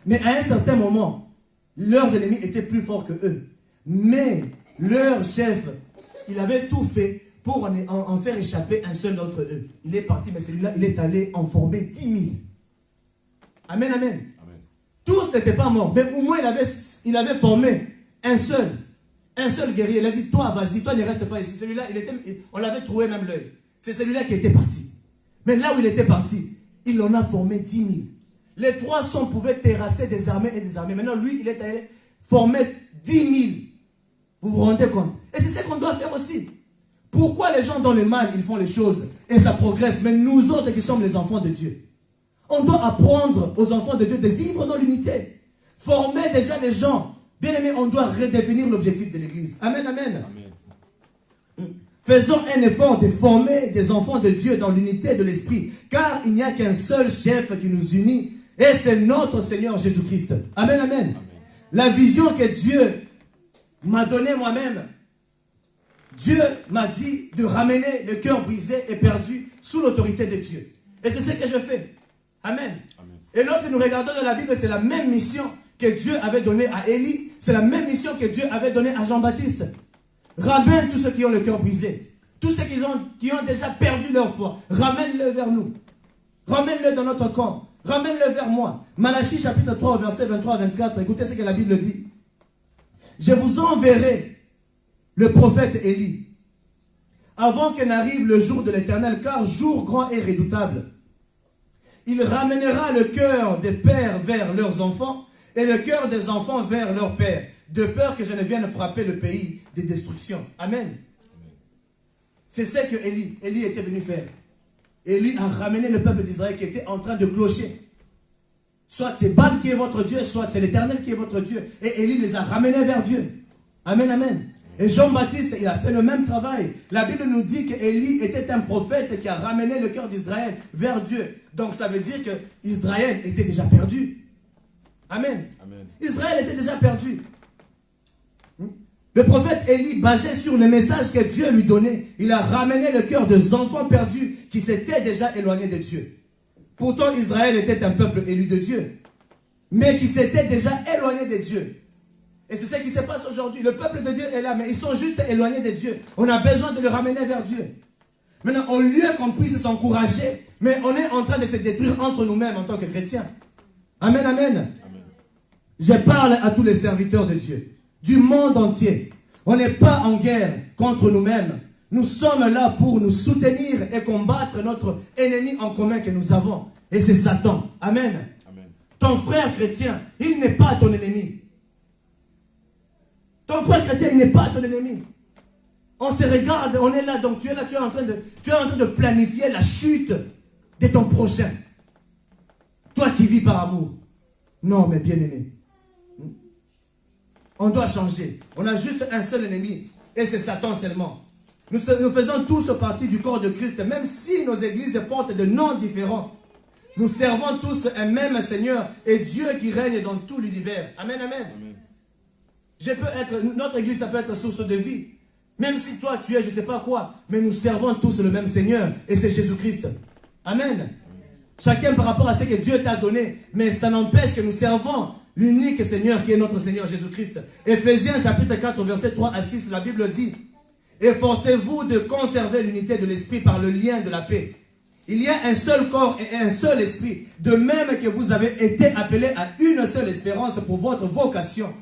Mais à un certain moment, leurs ennemis étaient plus forts que eux. Mais leur chef, il avait tout fait pour en faire échapper un seul d'entre eux. Il est parti, mais celui-là, il est allé en former 10 000. Amen, amen. Amen. Tous n'étaient pas morts, mais au moins il avait formé un seul guerrier. Il a dit, toi, vas-y, toi ne reste pas ici. Celui-là, on l'avait trouvé même l'œil. C'est celui-là qui était parti. Mais là où il était parti, il en a formé 10 000. Les 300 pouvaient terrasser des armées et des armées. Maintenant, lui, il est allé former 10 000. Vous vous rendez compte? Et c'est ce qu'on doit faire aussi. Pourquoi les gens dans le mal, ils font les choses et ça progresse, mais nous autres qui sommes les enfants de Dieu, on doit apprendre aux enfants de Dieu de vivre dans l'unité. Former déjà les gens. Bien aimé, on doit redéfinir l'objectif de l'église. Amen, amen. Amen. Faisons un effort de former des enfants de Dieu dans l'unité de l'esprit, car il n'y a qu'un seul chef qui nous unit, et c'est notre Seigneur Jésus-Christ. Amen, amen, amen. La vision que Dieu m'a donnée moi-même, Dieu m'a dit de ramener le cœur brisé et perdu sous l'autorité de Dieu. Et c'est ce que je fais. Amen. Amen. Et lorsque nous regardons dans la Bible, c'est la même mission que Dieu avait donnée à Élie. C'est la même mission que Dieu avait donnée à Jean-Baptiste. Ramène tous ceux qui ont le cœur brisé. Tous ceux qui ont déjà perdu leur foi. Ramène-le vers nous. Ramène-le dans notre camp. Ramène-le vers moi. Malachie chapitre 3, verset 23 à 24. Écoutez ce que la Bible dit. Je vous enverrai le prophète Élie, avant que n'arrive le jour de l'Éternel, car jour grand et redoutable. Il ramènera le cœur des pères vers leurs enfants, et le cœur des enfants vers leurs pères, de peur que je ne vienne frapper le pays de destruction. Amen. C'est ce que Élie était venu faire. Élie a ramené le peuple d'Israël qui était en train de clocher. Soit c'est Baal qui est votre Dieu, soit c'est l'Éternel qui est votre Dieu. Et Élie les a ramenés vers Dieu. Amen, amen. Et Jean-Baptiste, il a fait le même travail. La Bible nous dit qu'Élie était un prophète qui a ramené le cœur d'Israël vers Dieu. Donc ça veut dire qu'Israël était déjà perdu. Amen. Amen. Israël était déjà perdu. Le prophète Élie, basé sur le message que Dieu lui donnait, il a ramené le cœur des enfants perdus qui s'étaient déjà éloignés de Dieu. Pourtant, Israël était un peuple élu de Dieu, mais qui s'était déjà éloigné de Dieu. Et c'est ce qui se passe aujourd'hui. Le peuple de Dieu est là, mais ils sont juste éloignés de Dieu. On a besoin de le ramener vers Dieu. Maintenant, au lieu qu'on puisse s'encourager, mais on est en train de se détruire entre nous-mêmes en tant que chrétiens. Amen, amen. Amen. Je parle à tous les serviteurs de Dieu, du monde entier. On n'est pas en guerre contre nous-mêmes. Nous sommes là pour nous soutenir et combattre notre ennemi en commun que nous avons. Et c'est Satan. Amen. Amen. Ton frère chrétien, il n'est pas ton ennemi. Ton frère chrétien, il n'est pas ton ennemi. On se regarde, on est là, donc tu es là, tu es en train de planifier la chute de ton prochain. Toi qui vis par amour. Non, mais bien aimé. On doit changer. On a juste un seul ennemi, et c'est Satan seulement. Nous faisons tous partie du corps de Christ, même si nos églises portent de noms différents. Nous servons tous un même Seigneur et Dieu qui règne dans tout l'univers. Amen, amen. Amen. Notre église, ça peut être source de vie. Même si toi, tu es je ne sais pas quoi, mais nous servons tous le même Seigneur et c'est Jésus-Christ. Amen. Amen. Chacun par rapport à ce que Dieu t'a donné, mais ça n'empêche que nous servons l'unique Seigneur qui est notre Seigneur Jésus-Christ. Éphésiens chapitre 4, versets 3 à 6, la Bible dit: efforcez-vous de conserver l'unité de l'esprit par le lien de la paix. Il y a un seul corps et un seul esprit, de même que vous avez été appelés à une seule espérance pour votre vocation.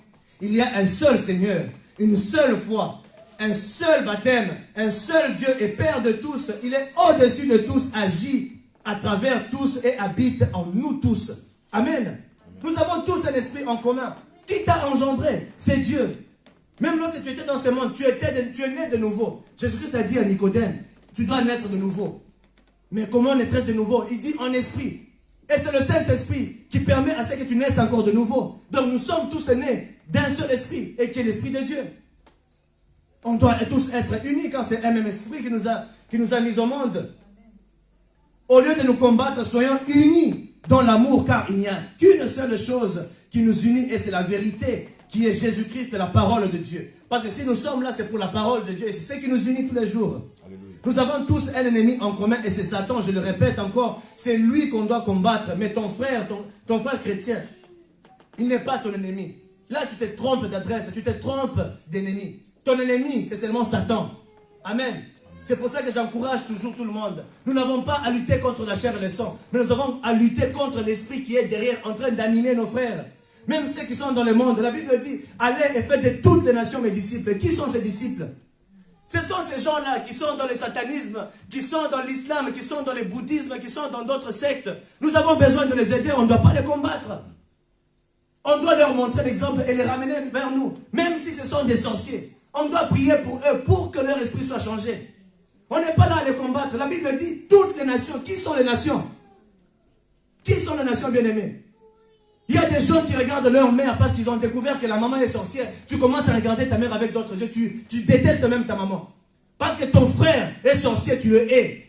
Il y a un seul Seigneur, une seule foi, un seul baptême, un seul Dieu et Père de tous. Il est au-dessus de tous, agit à travers tous et habite en nous tous. Amen. Nous avons tous un esprit en commun. Qui t'a engendré? C'est Dieu. Même lorsque tu étais dans ce monde, tu es né de nouveau. Jésus-Christ a dit à Nicodème, tu dois naître de nouveau. Mais comment naîtrais-je de nouveau? Il dit en esprit. Et c'est le Saint-Esprit qui permet à ce que tu naisses encore de nouveau. Donc nous sommes tous nés d'un seul esprit, et qui est l'esprit de Dieu. On doit tous être unis quand c'est un même esprit qui nous a mis au monde. Au lieu de nous combattre, soyons unis dans l'amour, car il n'y a qu'une seule chose qui nous unit, et c'est la vérité, qui est Jésus-Christ, la parole de Dieu. Parce que si nous sommes là, c'est pour la parole de Dieu, et c'est ce qui nous unit tous les jours. Alléluia. Nous avons tous un ennemi en commun, et c'est Satan, je le répète encore, c'est lui qu'on doit combattre. Mais ton frère chrétien, il n'est pas ton ennemi. Là, tu te trompes d'adresse, tu te trompes d'ennemi. Ton ennemi, c'est seulement Satan. Amen. C'est pour ça que j'encourage toujours tout le monde. Nous n'avons pas à lutter contre la chair et le sang, mais nous avons à lutter contre l'esprit qui est derrière, en train d'animer nos frères. Même ceux qui sont dans le monde. La Bible dit, allez et faites de toutes les nations mes disciples. Qui sont ces disciples? Ce sont ces gens-là qui sont dans le satanisme, qui sont dans l'islam, qui sont dans le bouddhisme, qui sont dans d'autres sectes. Nous avons besoin de les aider, on ne doit pas les combattre. On doit leur montrer l'exemple et les ramener vers nous. Même si ce sont des sorciers, on doit prier pour eux, pour que leur esprit soit changé. On n'est pas là à les combattre. La Bible dit, toutes les nations. Qui sont les nations? Qui sont les nations bien-aimées? Il y a des gens qui regardent leur mère parce qu'ils ont découvert que la maman est sorcière. Tu commences à regarder ta mère avec d'autres yeux. Tu détestes même ta maman. Parce que ton frère est sorcier, tu le hais.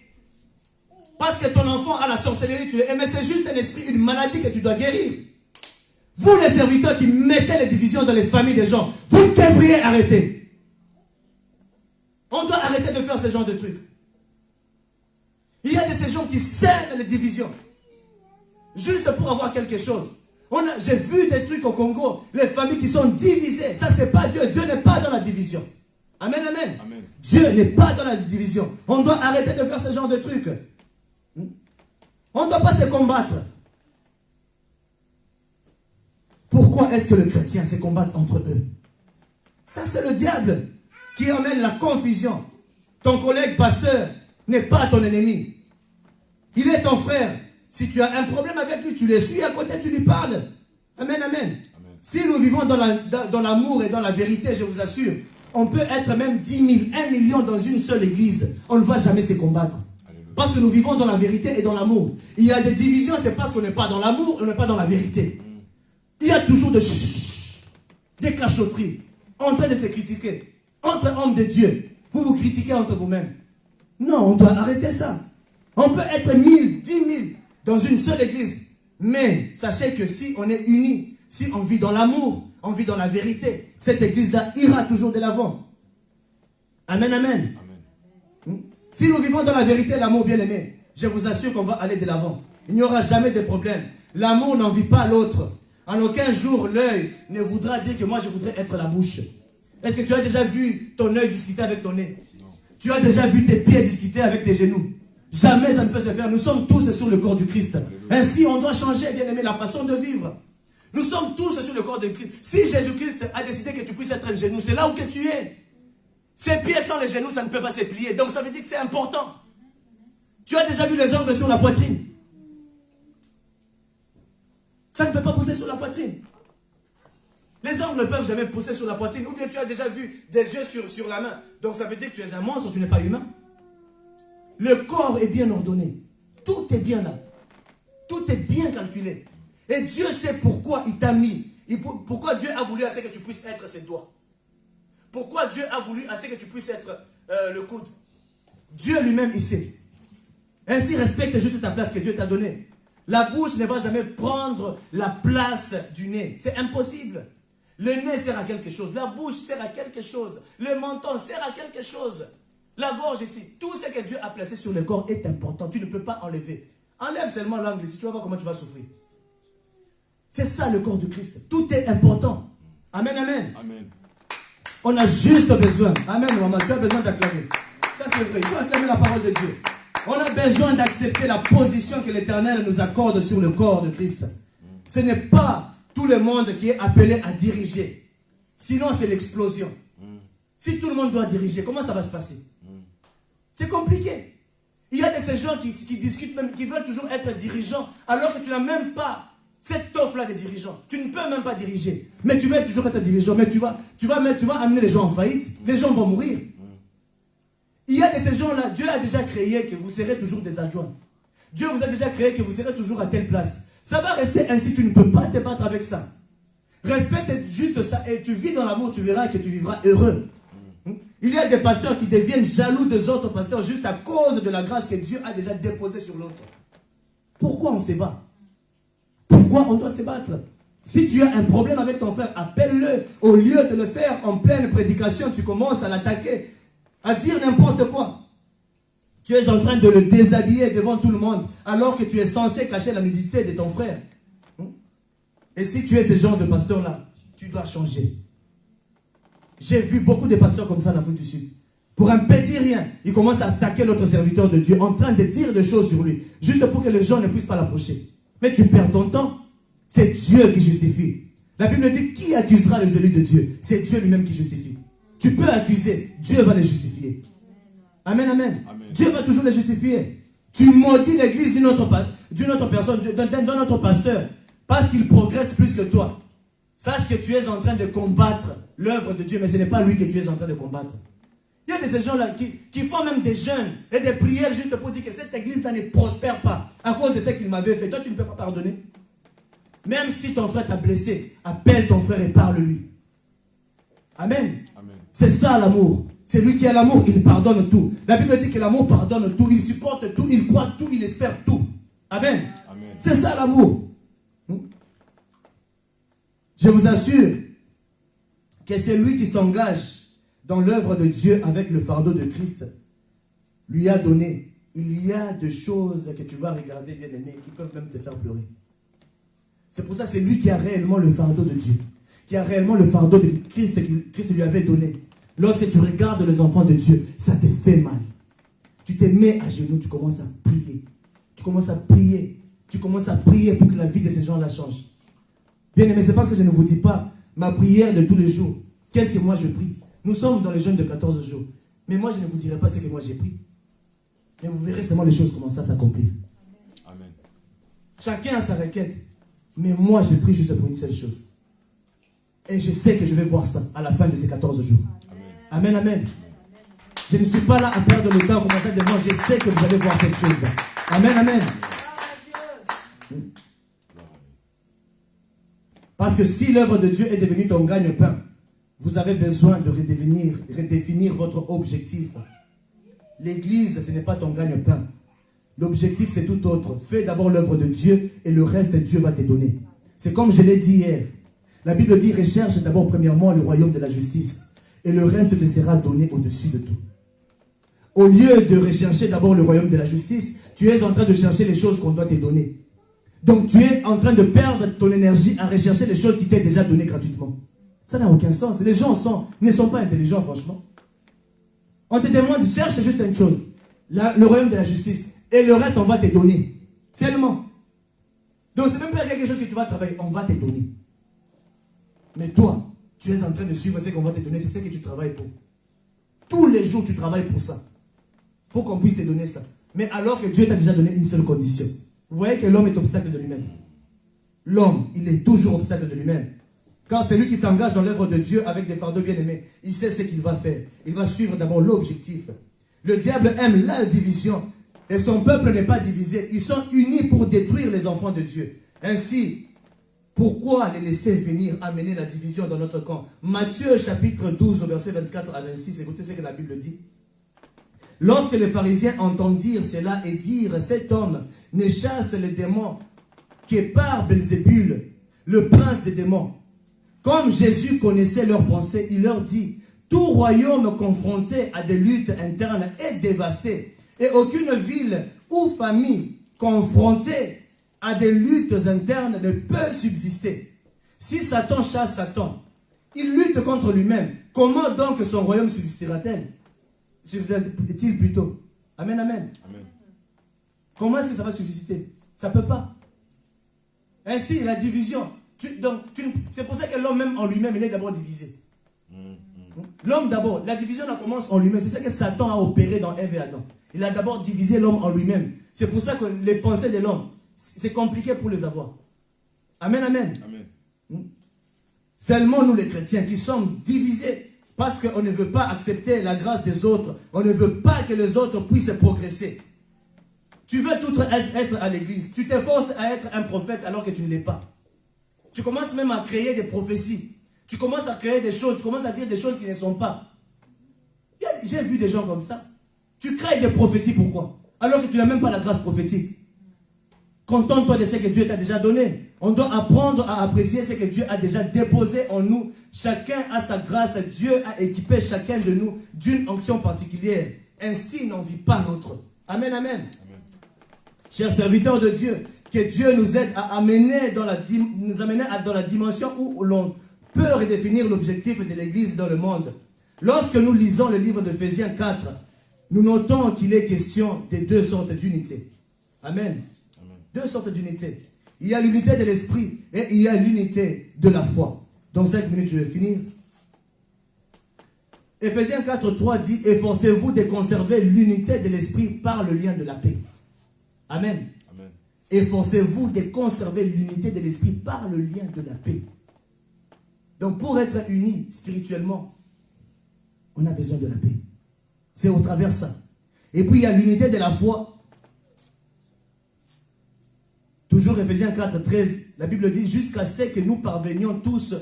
Parce que ton enfant a la sorcellerie, tu le hais. Mais c'est juste un esprit, une maladie que tu dois guérir. Vous les serviteurs qui mettez les divisions dans les familles des gens, vous devriez arrêter. On doit arrêter de faire ce genre de trucs. Il y a de ces gens qui sèment les divisions. Juste pour avoir quelque chose. J'ai vu des trucs au Congo, les familles qui sont divisées. Ça, c'est pas Dieu. Dieu n'est pas dans la division. Amen, amen. Amen. Dieu n'est pas dans la division. On doit arrêter de faire ce genre de trucs. On ne doit pas se combattre. Pourquoi est-ce que les chrétiens se combattent entre eux? Ça, c'est le diable qui emmène la confusion. Ton collègue pasteur n'est pas ton ennemi. Il est ton frère. Si tu as un problème avec lui, tu le suis à côté, tu lui parles. Amen, amen. Amen. Si nous vivons dans l'amour et dans la vérité, je vous assure, on peut être même 10 000, 1 million dans une seule église. On ne va jamais se combattre. Alléluia. Parce que nous vivons dans la vérité et dans l'amour. Il y a des divisions, c'est parce qu'on n'est pas dans l'amour, on n'est pas dans la vérité. Il y a toujours des cachotteries, en train de se critiquer. Entre hommes de Dieu, vous vous critiquez entre vous-mêmes. Non, on doit arrêter ça. On peut être 1000, 10 000 dans une seule église. Mais sachez que si on est unis, si on vit dans l'amour, on vit dans la vérité, cette église-là ira toujours de l'avant. Amen, amen. Amen. Si nous vivons dans la vérité et l'amour, bien aimé, je vous assure qu'on va aller de l'avant. Il n'y aura jamais de problème. L'amour n'envie pas l'autre. En aucun jour, l'œil ne voudra dire que moi, je voudrais être la bouche. Est-ce que tu as déjà vu ton œil discuter avec ton nez? Non. Tu as déjà vu tes pieds discuter avec tes genoux? Jamais ça ne peut se faire. Nous sommes tous sur le corps du Christ. Ainsi, on doit changer, bien aimé, la façon de vivre. Nous sommes tous sur le corps de Christ. Si Jésus-Christ a décidé que tu puisses être un genou, c'est là où que tu es. Ses pieds sans les genoux, ça ne peut pas se plier. Donc ça veut dire que c'est important. Tu as déjà vu les ongles sur la poitrine? Ça ne peut pas pousser sur la poitrine. Les ongles ne peuvent jamais pousser sur la poitrine. Ou bien tu as déjà vu des yeux sur la main. Donc ça veut dire que tu es un monstre, tu n'es pas humain. Le corps est bien ordonné. Tout est bien là. Tout est bien calculé. Et Dieu sait pourquoi il t'a mis. Pourquoi Dieu a voulu assez que tu puisses être ses doigts. Pourquoi Dieu a voulu assez que tu puisses être le coude. Dieu lui-même, il sait. Ainsi, respecte juste ta place que Dieu t'a donnée. La bouche ne va jamais prendre la place du nez. C'est impossible. Le nez sert à quelque chose. La bouche sert à quelque chose. Le menton sert à quelque chose. La gorge ici. Tout ce que Dieu a placé sur le corps est important. Tu ne peux pas enlever. Enlève seulement l'angle ici. Tu vas voir comment tu vas souffrir. C'est ça le corps du Christ. Tout est important. Amen, amen. Amen. On a juste besoin. Amen, maman. Tu as besoin d'acclamer. Ça c'est vrai. Il faut acclamer la parole de Dieu. On a besoin d'accepter la position que l'Éternel nous accorde sur le corps de Christ. Ce n'est pas tout le monde qui est appelé à diriger. Sinon, c'est l'explosion. Si tout le monde doit diriger, comment ça va se passer? C'est compliqué. Il y a de ces gens qui discutent même, qui veulent toujours être dirigeants, alors que tu n'as même pas cette offre-là de dirigeants. Tu ne peux même pas diriger. Mais tu veux toujours être dirigeant. Mais tu vas amener les gens en faillite. Les gens vont mourir. Il y a de ces gens-là, Dieu a déjà créé que vous serez toujours des adjoints. Dieu vous a déjà créé que vous serez toujours à telle place. Ça va rester ainsi, tu ne peux pas te battre avec ça. Respecte juste ça et tu vis dans l'amour, tu verras que tu vivras heureux. Il y a des pasteurs qui deviennent jaloux des autres pasteurs juste à cause de la grâce que Dieu a déjà déposée sur l'autre. Pourquoi on se bat? Pourquoi on doit se battre? Si tu as un problème avec ton frère, appelle-le. Au lieu de le faire en pleine prédication, tu commences à l'attaquer, à dire n'importe quoi. Tu es en train de le déshabiller devant tout le monde, alors que tu es censé cacher la nudité de ton frère. Et si tu es ce genre de pasteur-là, tu dois changer. J'ai vu beaucoup de pasteurs comme ça en Afrique du Sud. Pour un petit rien, ils commencent à attaquer notre serviteur de Dieu, en train de dire des choses sur lui, juste pour que les gens ne puissent pas l'approcher. Mais tu perds ton temps. C'est Dieu qui justifie. La Bible dit, qui accusera les élus de Dieu? C'est Dieu lui-même qui justifie. Tu peux accuser, Dieu va les justifier. Amen, amen. Amen. Dieu va toujours les justifier. Tu maudis l'église d'une autre personne, d'un autre pasteur, parce qu'il progresse plus que toi. Sache que tu es en train de combattre l'œuvre de Dieu, mais ce n'est pas lui que tu es en train de combattre. Il y a de ces gens-là qui font même des jeûnes et des prières juste pour dire que cette église-là ne prospère pas à cause de ce qu'il m'avait fait. Toi, tu ne peux pas pardonner. Même si ton frère t'a blessé, appelle ton frère et parle-lui. Amen. Amen. C'est ça l'amour. C'est lui qui a l'amour, il pardonne tout. La Bible dit que l'amour pardonne tout, il supporte tout, il croit tout, il espère tout. Amen. Amen. C'est ça l'amour. Je vous assure que c'est lui qui s'engage dans l'œuvre de Dieu avec le fardeau de Christ lui a donné. Il y a des choses que tu vas regarder, bien aimé, qui peuvent même te faire pleurer. C'est pour ça que c'est lui qui a réellement le fardeau de Dieu, qui a réellement le fardeau de Christ que Christ lui avait donné. Lorsque tu regardes les enfants de Dieu, ça te fait mal. Tu te mets à genoux, tu commences à prier. Tu commences à prier. Tu commences à prier pour que la vie de ces gens-là change. Bien aimé, c'est parce que je ne vous dis pas ma prière de tous les jours. Qu'est-ce que moi je prie? Nous sommes dans les jeûnes de 14 jours. Mais moi, je ne vous dirai pas ce que moi j'ai pris. Mais vous verrez seulement les choses commencer à s'accomplir. Amen. Chacun a sa requête. Mais moi, j'ai pris juste pour une seule chose. Et je sais que je vais voir ça à la fin de ces 14 jours. Amen, amen. Amen. Je ne suis pas là à perdre le temps, commencer à dire, je sais que vous allez voir cette chose-là. Amen, amen. Parce que si l'œuvre de Dieu est devenue ton gagne-pain, vous avez besoin de redéfinir votre objectif. L'église, ce n'est pas ton gagne-pain. L'objectif, c'est tout autre. Fais d'abord l'œuvre de Dieu et le reste, Dieu va te donner. C'est comme je l'ai dit hier. La Bible dit, recherche d'abord premièrement le royaume de la justice et le reste te sera donné au-dessus de tout. Au lieu de rechercher d'abord le royaume de la justice, tu es en train de chercher les choses qu'on doit te donner. Donc tu es en train de perdre ton énergie à rechercher les choses qui t'ont déjà données gratuitement. Ça n'a aucun sens. Les gens ne sont pas intelligents, franchement. On te demande, cherche juste une chose, le royaume de la justice. Et le reste, on va te donner. Seulement. Donc, c'est même pas quelque chose que tu vas travailler. On va te donner. Mais toi, tu es en train de suivre ce qu'on va te donner. C'est ce que tu travailles pour. Tous les jours, tu travailles pour ça. Pour qu'on puisse te donner ça. Mais alors que Dieu t'a déjà donné une seule condition. Vous voyez que l'homme est obstacle de lui-même. L'homme, il est toujours obstacle de lui-même. Quand c'est lui qui s'engage dans l'œuvre de Dieu avec des fardeaux bien-aimés, il sait ce qu'il va faire. Il va suivre d'abord l'objectif. Le diable aime la division. Et son peuple n'est pas divisé. Ils sont unis pour détruire les enfants de Dieu. Ainsi, pourquoi les laisser venir amener la division dans notre camp? Matthieu chapitre 12, verset 24 à 26, écoutez ce que la Bible dit. Lorsque les pharisiens entendirent cela et dirent, cet homme ne chasse les démons que par Belzébul, le prince des démons. Comme Jésus connaissait leurs pensées, il leur dit, tout royaume confronté à des luttes internes est dévasté. Et aucune ville ou famille confrontée à des luttes internes ne peut subsister. Si Satan chasse Satan, il lutte contre lui-même. Comment donc son royaume subsistera-t-il? Subsistera-t-il plutôt? Amen, amen. Amen. Comment est-ce que ça va subsister? Ça ne peut pas. Ainsi, la division. C'est pour ça que l'homme même en lui-même, il est d'abord divisé. L'homme d'abord, la division elle commence en lui-même. C'est ça que Satan a opéré dans Ève et Adam. Il a d'abord divisé l'homme en lui-même. C'est pour ça que les pensées de l'homme, c'est compliqué pour les avoir. Amen, amen. Amen. Seulement nous les chrétiens qui sommes divisés parce qu'on ne veut pas accepter la grâce des autres. On ne veut pas que les autres puissent progresser. Tu veux tout être à l'église. Tu t'efforces à être un prophète alors que tu ne l'es pas. Tu commences même à créer des prophéties. Tu commences à créer des choses. Tu commences à dire des choses qui ne sont pas. J'ai vu des gens comme ça. Tu crées des prophéties, pourquoi? Alors que tu n'as même pas la grâce prophétique. Contente-toi de ce que Dieu t'a déjà donné. On doit apprendre à apprécier ce que Dieu a déjà déposé en nous. Chacun a sa grâce. Dieu a équipé chacun de nous d'une onction particulière. Ainsi n'en vit pas l'autre. Amen, amen. Amen. Chers serviteurs de Dieu, que Dieu nous aide à amener dans la dimension où l'on peut redéfinir l'objectif de l'Église dans le monde. Lorsque nous lisons le livre d'Éphésiens 4, nous notons qu'il est question de deux sortes d'unité. Amen. Amen. Deux sortes d'unité. Il y a l'unité de l'esprit et il y a l'unité de la foi. Dans 5 minutes, je vais finir. Éphésiens 4, 3 dit, efforcez-vous de conserver l'unité de l'esprit par le lien de la paix. Amen. Amen. Efforcez-vous de conserver l'unité de l'esprit par le lien de la paix. Donc pour être unis spirituellement, on a besoin de la paix. C'est au travers de ça. Et puis il y a l'unité de la foi. Toujours Éphésiens 4, 13, la Bible dit, jusqu'à ce que nous parvenions tous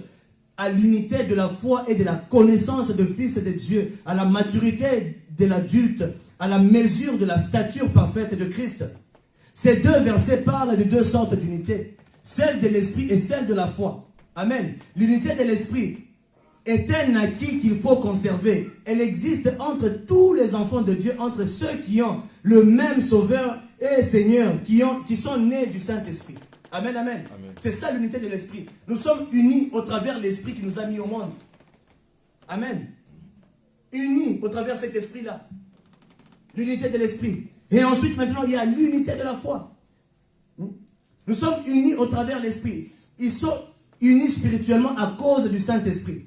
à l'unité de la foi et de la connaissance de Fils de Dieu, à la maturité de l'adulte, à la mesure de la stature parfaite de Christ. Ces deux versets parlent de deux sortes d'unité, celle de l'esprit et celle de la foi. Amen. L'unité de l'esprit est un acquis qu'il faut conserver. Elle existe entre tous les enfants de Dieu, entre ceux qui ont le même Sauveur et Seigneur, qui sont nés du Saint-Esprit. Amen, amen. Amen. C'est ça l'unité de l'esprit. Nous sommes unis au travers de l'esprit qui nous a mis au monde. Amen. Unis au travers de cet esprit-là. L'unité de l'esprit. Et ensuite, maintenant, il y a l'unité de la foi. Nous sommes unis au travers de l'esprit. Ils sont unis spirituellement à cause du Saint-Esprit.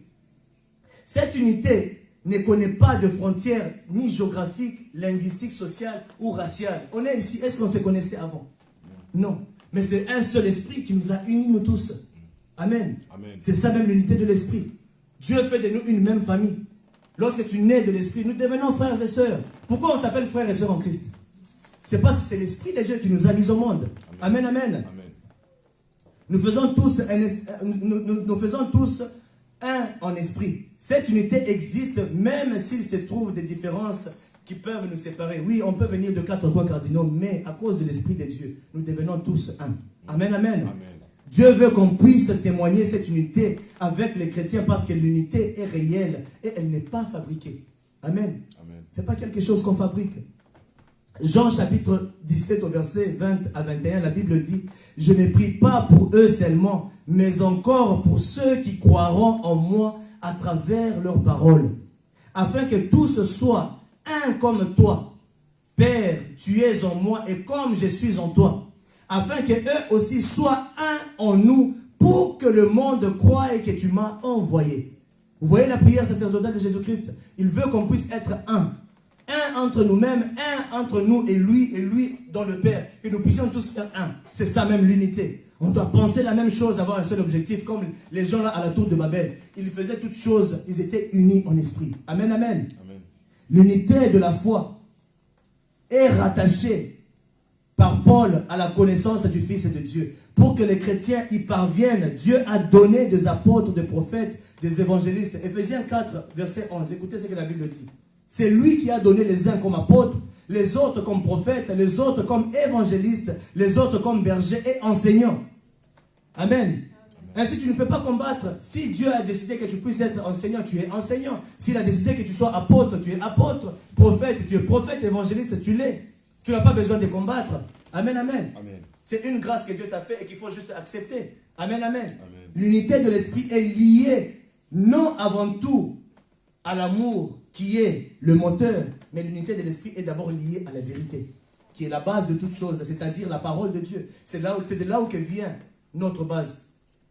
Cette unité ne connaît pas de frontières ni géographiques, linguistiques, sociales ou raciales. On est ici, est-ce qu'on se connaissait avant? Non. Mais c'est un seul esprit qui nous a unis, nous tous. Amen. Amen. C'est ça même l'unité de l'esprit. Dieu fait de nous une même famille. Lorsque tu nais de l'Esprit, nous devenons frères et sœurs. Pourquoi on s'appelle frères et sœurs en Christ? C'est parce que c'est l'Esprit de Dieu qui nous a mis au monde. Amen, amen. Amen. Nous faisons tous un en esprit. Cette unité existe même s'il se trouve des différences qui peuvent nous séparer. Oui, on peut venir de 4 points cardinaux, mais à cause de l'Esprit de Dieu, nous devenons tous un. Amen, amen. Amen. Dieu veut qu'on puisse témoigner cette unité avec les chrétiens parce que l'unité est réelle et elle n'est pas fabriquée. Amen. Ce n'est pas quelque chose qu'on fabrique. Jean chapitre 17 au verset 20 à 21, la Bible dit « Je ne prie pas pour eux seulement, mais encore pour ceux qui croiront en moi à travers leurs paroles, afin que tous soient un comme toi. Père, tu es en moi et comme je suis en toi, afin que eux aussi soient un en nous, pour que le monde croie que tu m'as envoyé. » Vous voyez la prière sacerdotale de Jésus-Christ? Il veut qu'on puisse être un. Un entre nous-mêmes, un entre nous et lui dans le Père. Que nous puissions tous faire un. C'est ça même l'unité. On doit penser la même chose, avoir un seul objectif, comme les gens là à la tour de Babel. Ils faisaient toutes choses, ils étaient unis en esprit. Amen, amen. Amen. L'unité de la foi est rattachée par Paul à la connaissance du Fils de Dieu. Pour que les chrétiens y parviennent, Dieu a donné des apôtres, des prophètes, des évangélistes. Éphésiens 4, verset 11. Écoutez ce que la Bible dit. C'est lui qui a donné les uns comme apôtres, les autres comme prophètes, les autres comme évangélistes, les autres comme bergers et enseignants. Amen. Ainsi, tu ne peux pas combattre. Si Dieu a décidé que tu puisses être enseignant, tu es enseignant. S'il a décidé que tu sois apôtre, tu es apôtre. Prophète, tu es prophète. Évangéliste, tu l'es. Tu n'as pas besoin de combattre. Amen, amen. Amen. C'est une grâce que Dieu t'a fait et qu'il faut juste accepter. Amen, amen. Amen. L'unité de l'esprit est liée, non avant tout, à l'amour qui est le moteur, mais l'unité de l'esprit est d'abord liée à la vérité, qui est la base de toute chose, c'est-à-dire la parole de Dieu. C'est de là où vient notre base.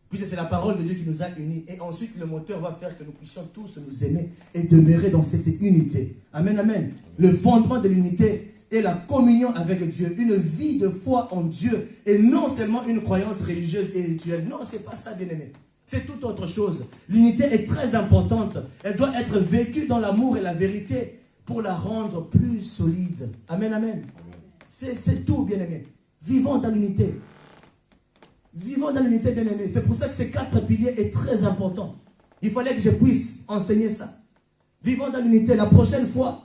Puisque c'est la parole de Dieu qui nous a unis. Et ensuite, le moteur va faire que nous puissions tous nous aimer et demeurer dans cette unité. Amen, amen. Le fondement de l'unité est la communion avec Dieu, une vie de foi en Dieu, et non seulement une croyance religieuse et rituelle. Non, ce n'est pas ça, bien-aimé. C'est tout autre chose. L'unité est très importante. Elle doit être vécue dans l'amour et la vérité pour la rendre plus solide. Amen, amen. C'est tout, bien-aimé. Vivons dans l'unité. Vivons dans l'unité, bien-aimé. C'est pour ça que ces 4 piliers est très important. Il fallait que je puisse enseigner ça. Vivons dans l'unité. La prochaine fois,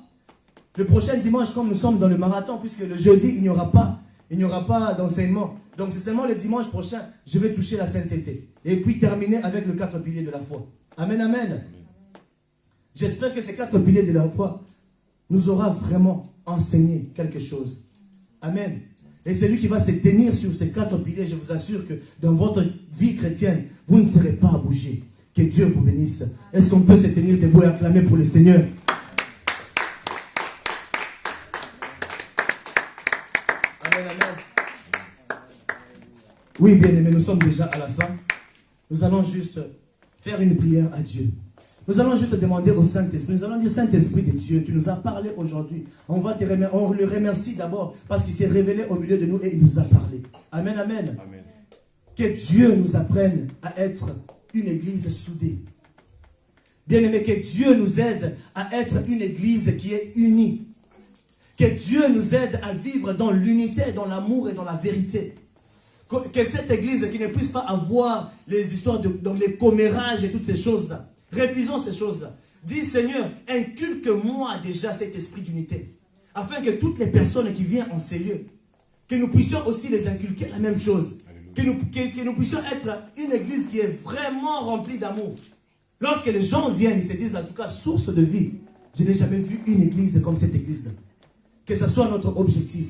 le prochain dimanche, comme nous sommes dans le marathon, puisque le jeudi, il n'y aura pas d'enseignement. Donc c'est seulement le dimanche prochain, je vais toucher la sainteté. Et puis terminer avec les 4 piliers de la foi. Amen, amen. Amen. J'espère que ces 4 piliers de la foi nous aura vraiment enseigné quelque chose. Amen. Et celui qui va se tenir sur ces 4 piliers, je vous assure que dans votre vie chrétienne, vous ne serez pas à bouger. Que Dieu vous bénisse. Est-ce qu'on peut se tenir debout et acclamer pour le Seigneur? Oui, bien-aimés, nous sommes déjà à la fin. Nous allons juste faire une prière à Dieu. Nous allons juste demander au Saint-Esprit. Nous allons dire, Saint-Esprit de Dieu, tu nous as parlé aujourd'hui. On le remercie d'abord parce qu'il s'est révélé au milieu de nous et il nous a parlé. Amen, amen. Amen. Que Dieu nous apprenne à être une église soudée. Bien-aimés, que Dieu nous aide à être une église qui est unie. Que Dieu nous aide à vivre dans l'unité, dans l'amour et dans la vérité. Que cette église qui ne puisse pas avoir les histoires dans les commérages et toutes ces choses-là. Refusons ces choses-là. Dis Seigneur, inculque-moi déjà cet esprit d'unité. Afin que toutes les personnes qui viennent en ces lieux, que nous puissions aussi les inculquer la même chose. Que nous puissions être une église qui est vraiment remplie d'amour. Lorsque les gens viennent, ils se disent en tout cas source de vie. Je n'ai jamais vu une église comme cette église-là. Que ce soit notre objectif.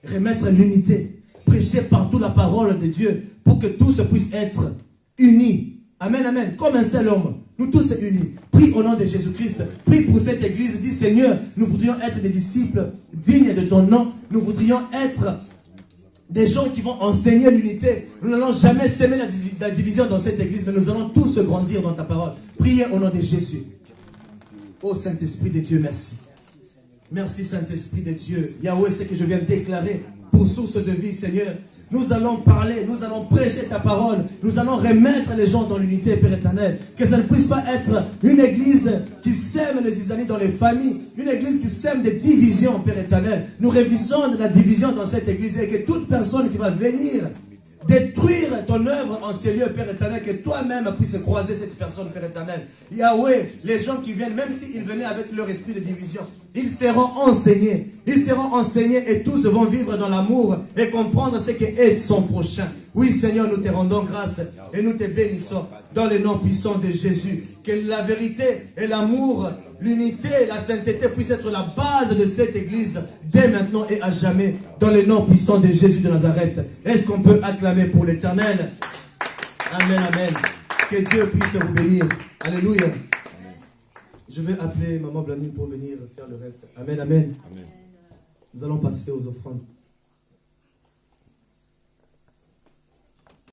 Remettre l'unité. Prêcher partout la parole de Dieu pour que tous puissent être unis. Amen, amen. Comme un seul homme. Nous tous unis. Prie au nom de Jésus-Christ. Prie pour cette église. Dis Seigneur, nous voudrions être des disciples dignes de ton nom. Nous voudrions être des gens qui vont enseigner l'unité. Nous n'allons jamais s'aimer la division dans cette église, mais nous allons tous grandir dans ta parole. Priez au nom de Jésus. Ô Saint-Esprit de Dieu, merci. Merci Saint-Esprit de Dieu. Yahweh, ce que je viens de déclarer pour source de vie, Seigneur. Nous allons parler, nous allons prêcher ta parole, nous allons remettre les gens dans l'unité, Père éternel. Que ça ne puisse pas être une église qui sème les isanis dans les familles, une église qui sème des divisions, Père éternel. Nous révisons de la division dans cette église et que toute personne qui va venir détruire ton œuvre en ces lieux, Père éternel, que toi-même puisses croiser cette personne, Père éternel. Yahweh, les gens qui viennent, même s'ils venaient avec leur esprit de division, ils seront enseignés. Ils seront enseignés et tous vont vivre dans l'amour et comprendre ce qu'est son prochain. Oui, Seigneur, nous te rendons grâce et nous te bénissons dans le nom puissant de Jésus. Que la vérité et l'amour, l'unité, la sainteté puissent être la base de cette église dès maintenant et à jamais dans le nom puissant de Jésus de Nazareth. Est-ce qu'on peut acclamer pour l'Éternel? Amen, amen. Que Dieu puisse vous bénir. Alléluia. Je vais appeler Maman Blanine pour venir faire le reste. Amen, amen. Nous allons passer aux offrandes.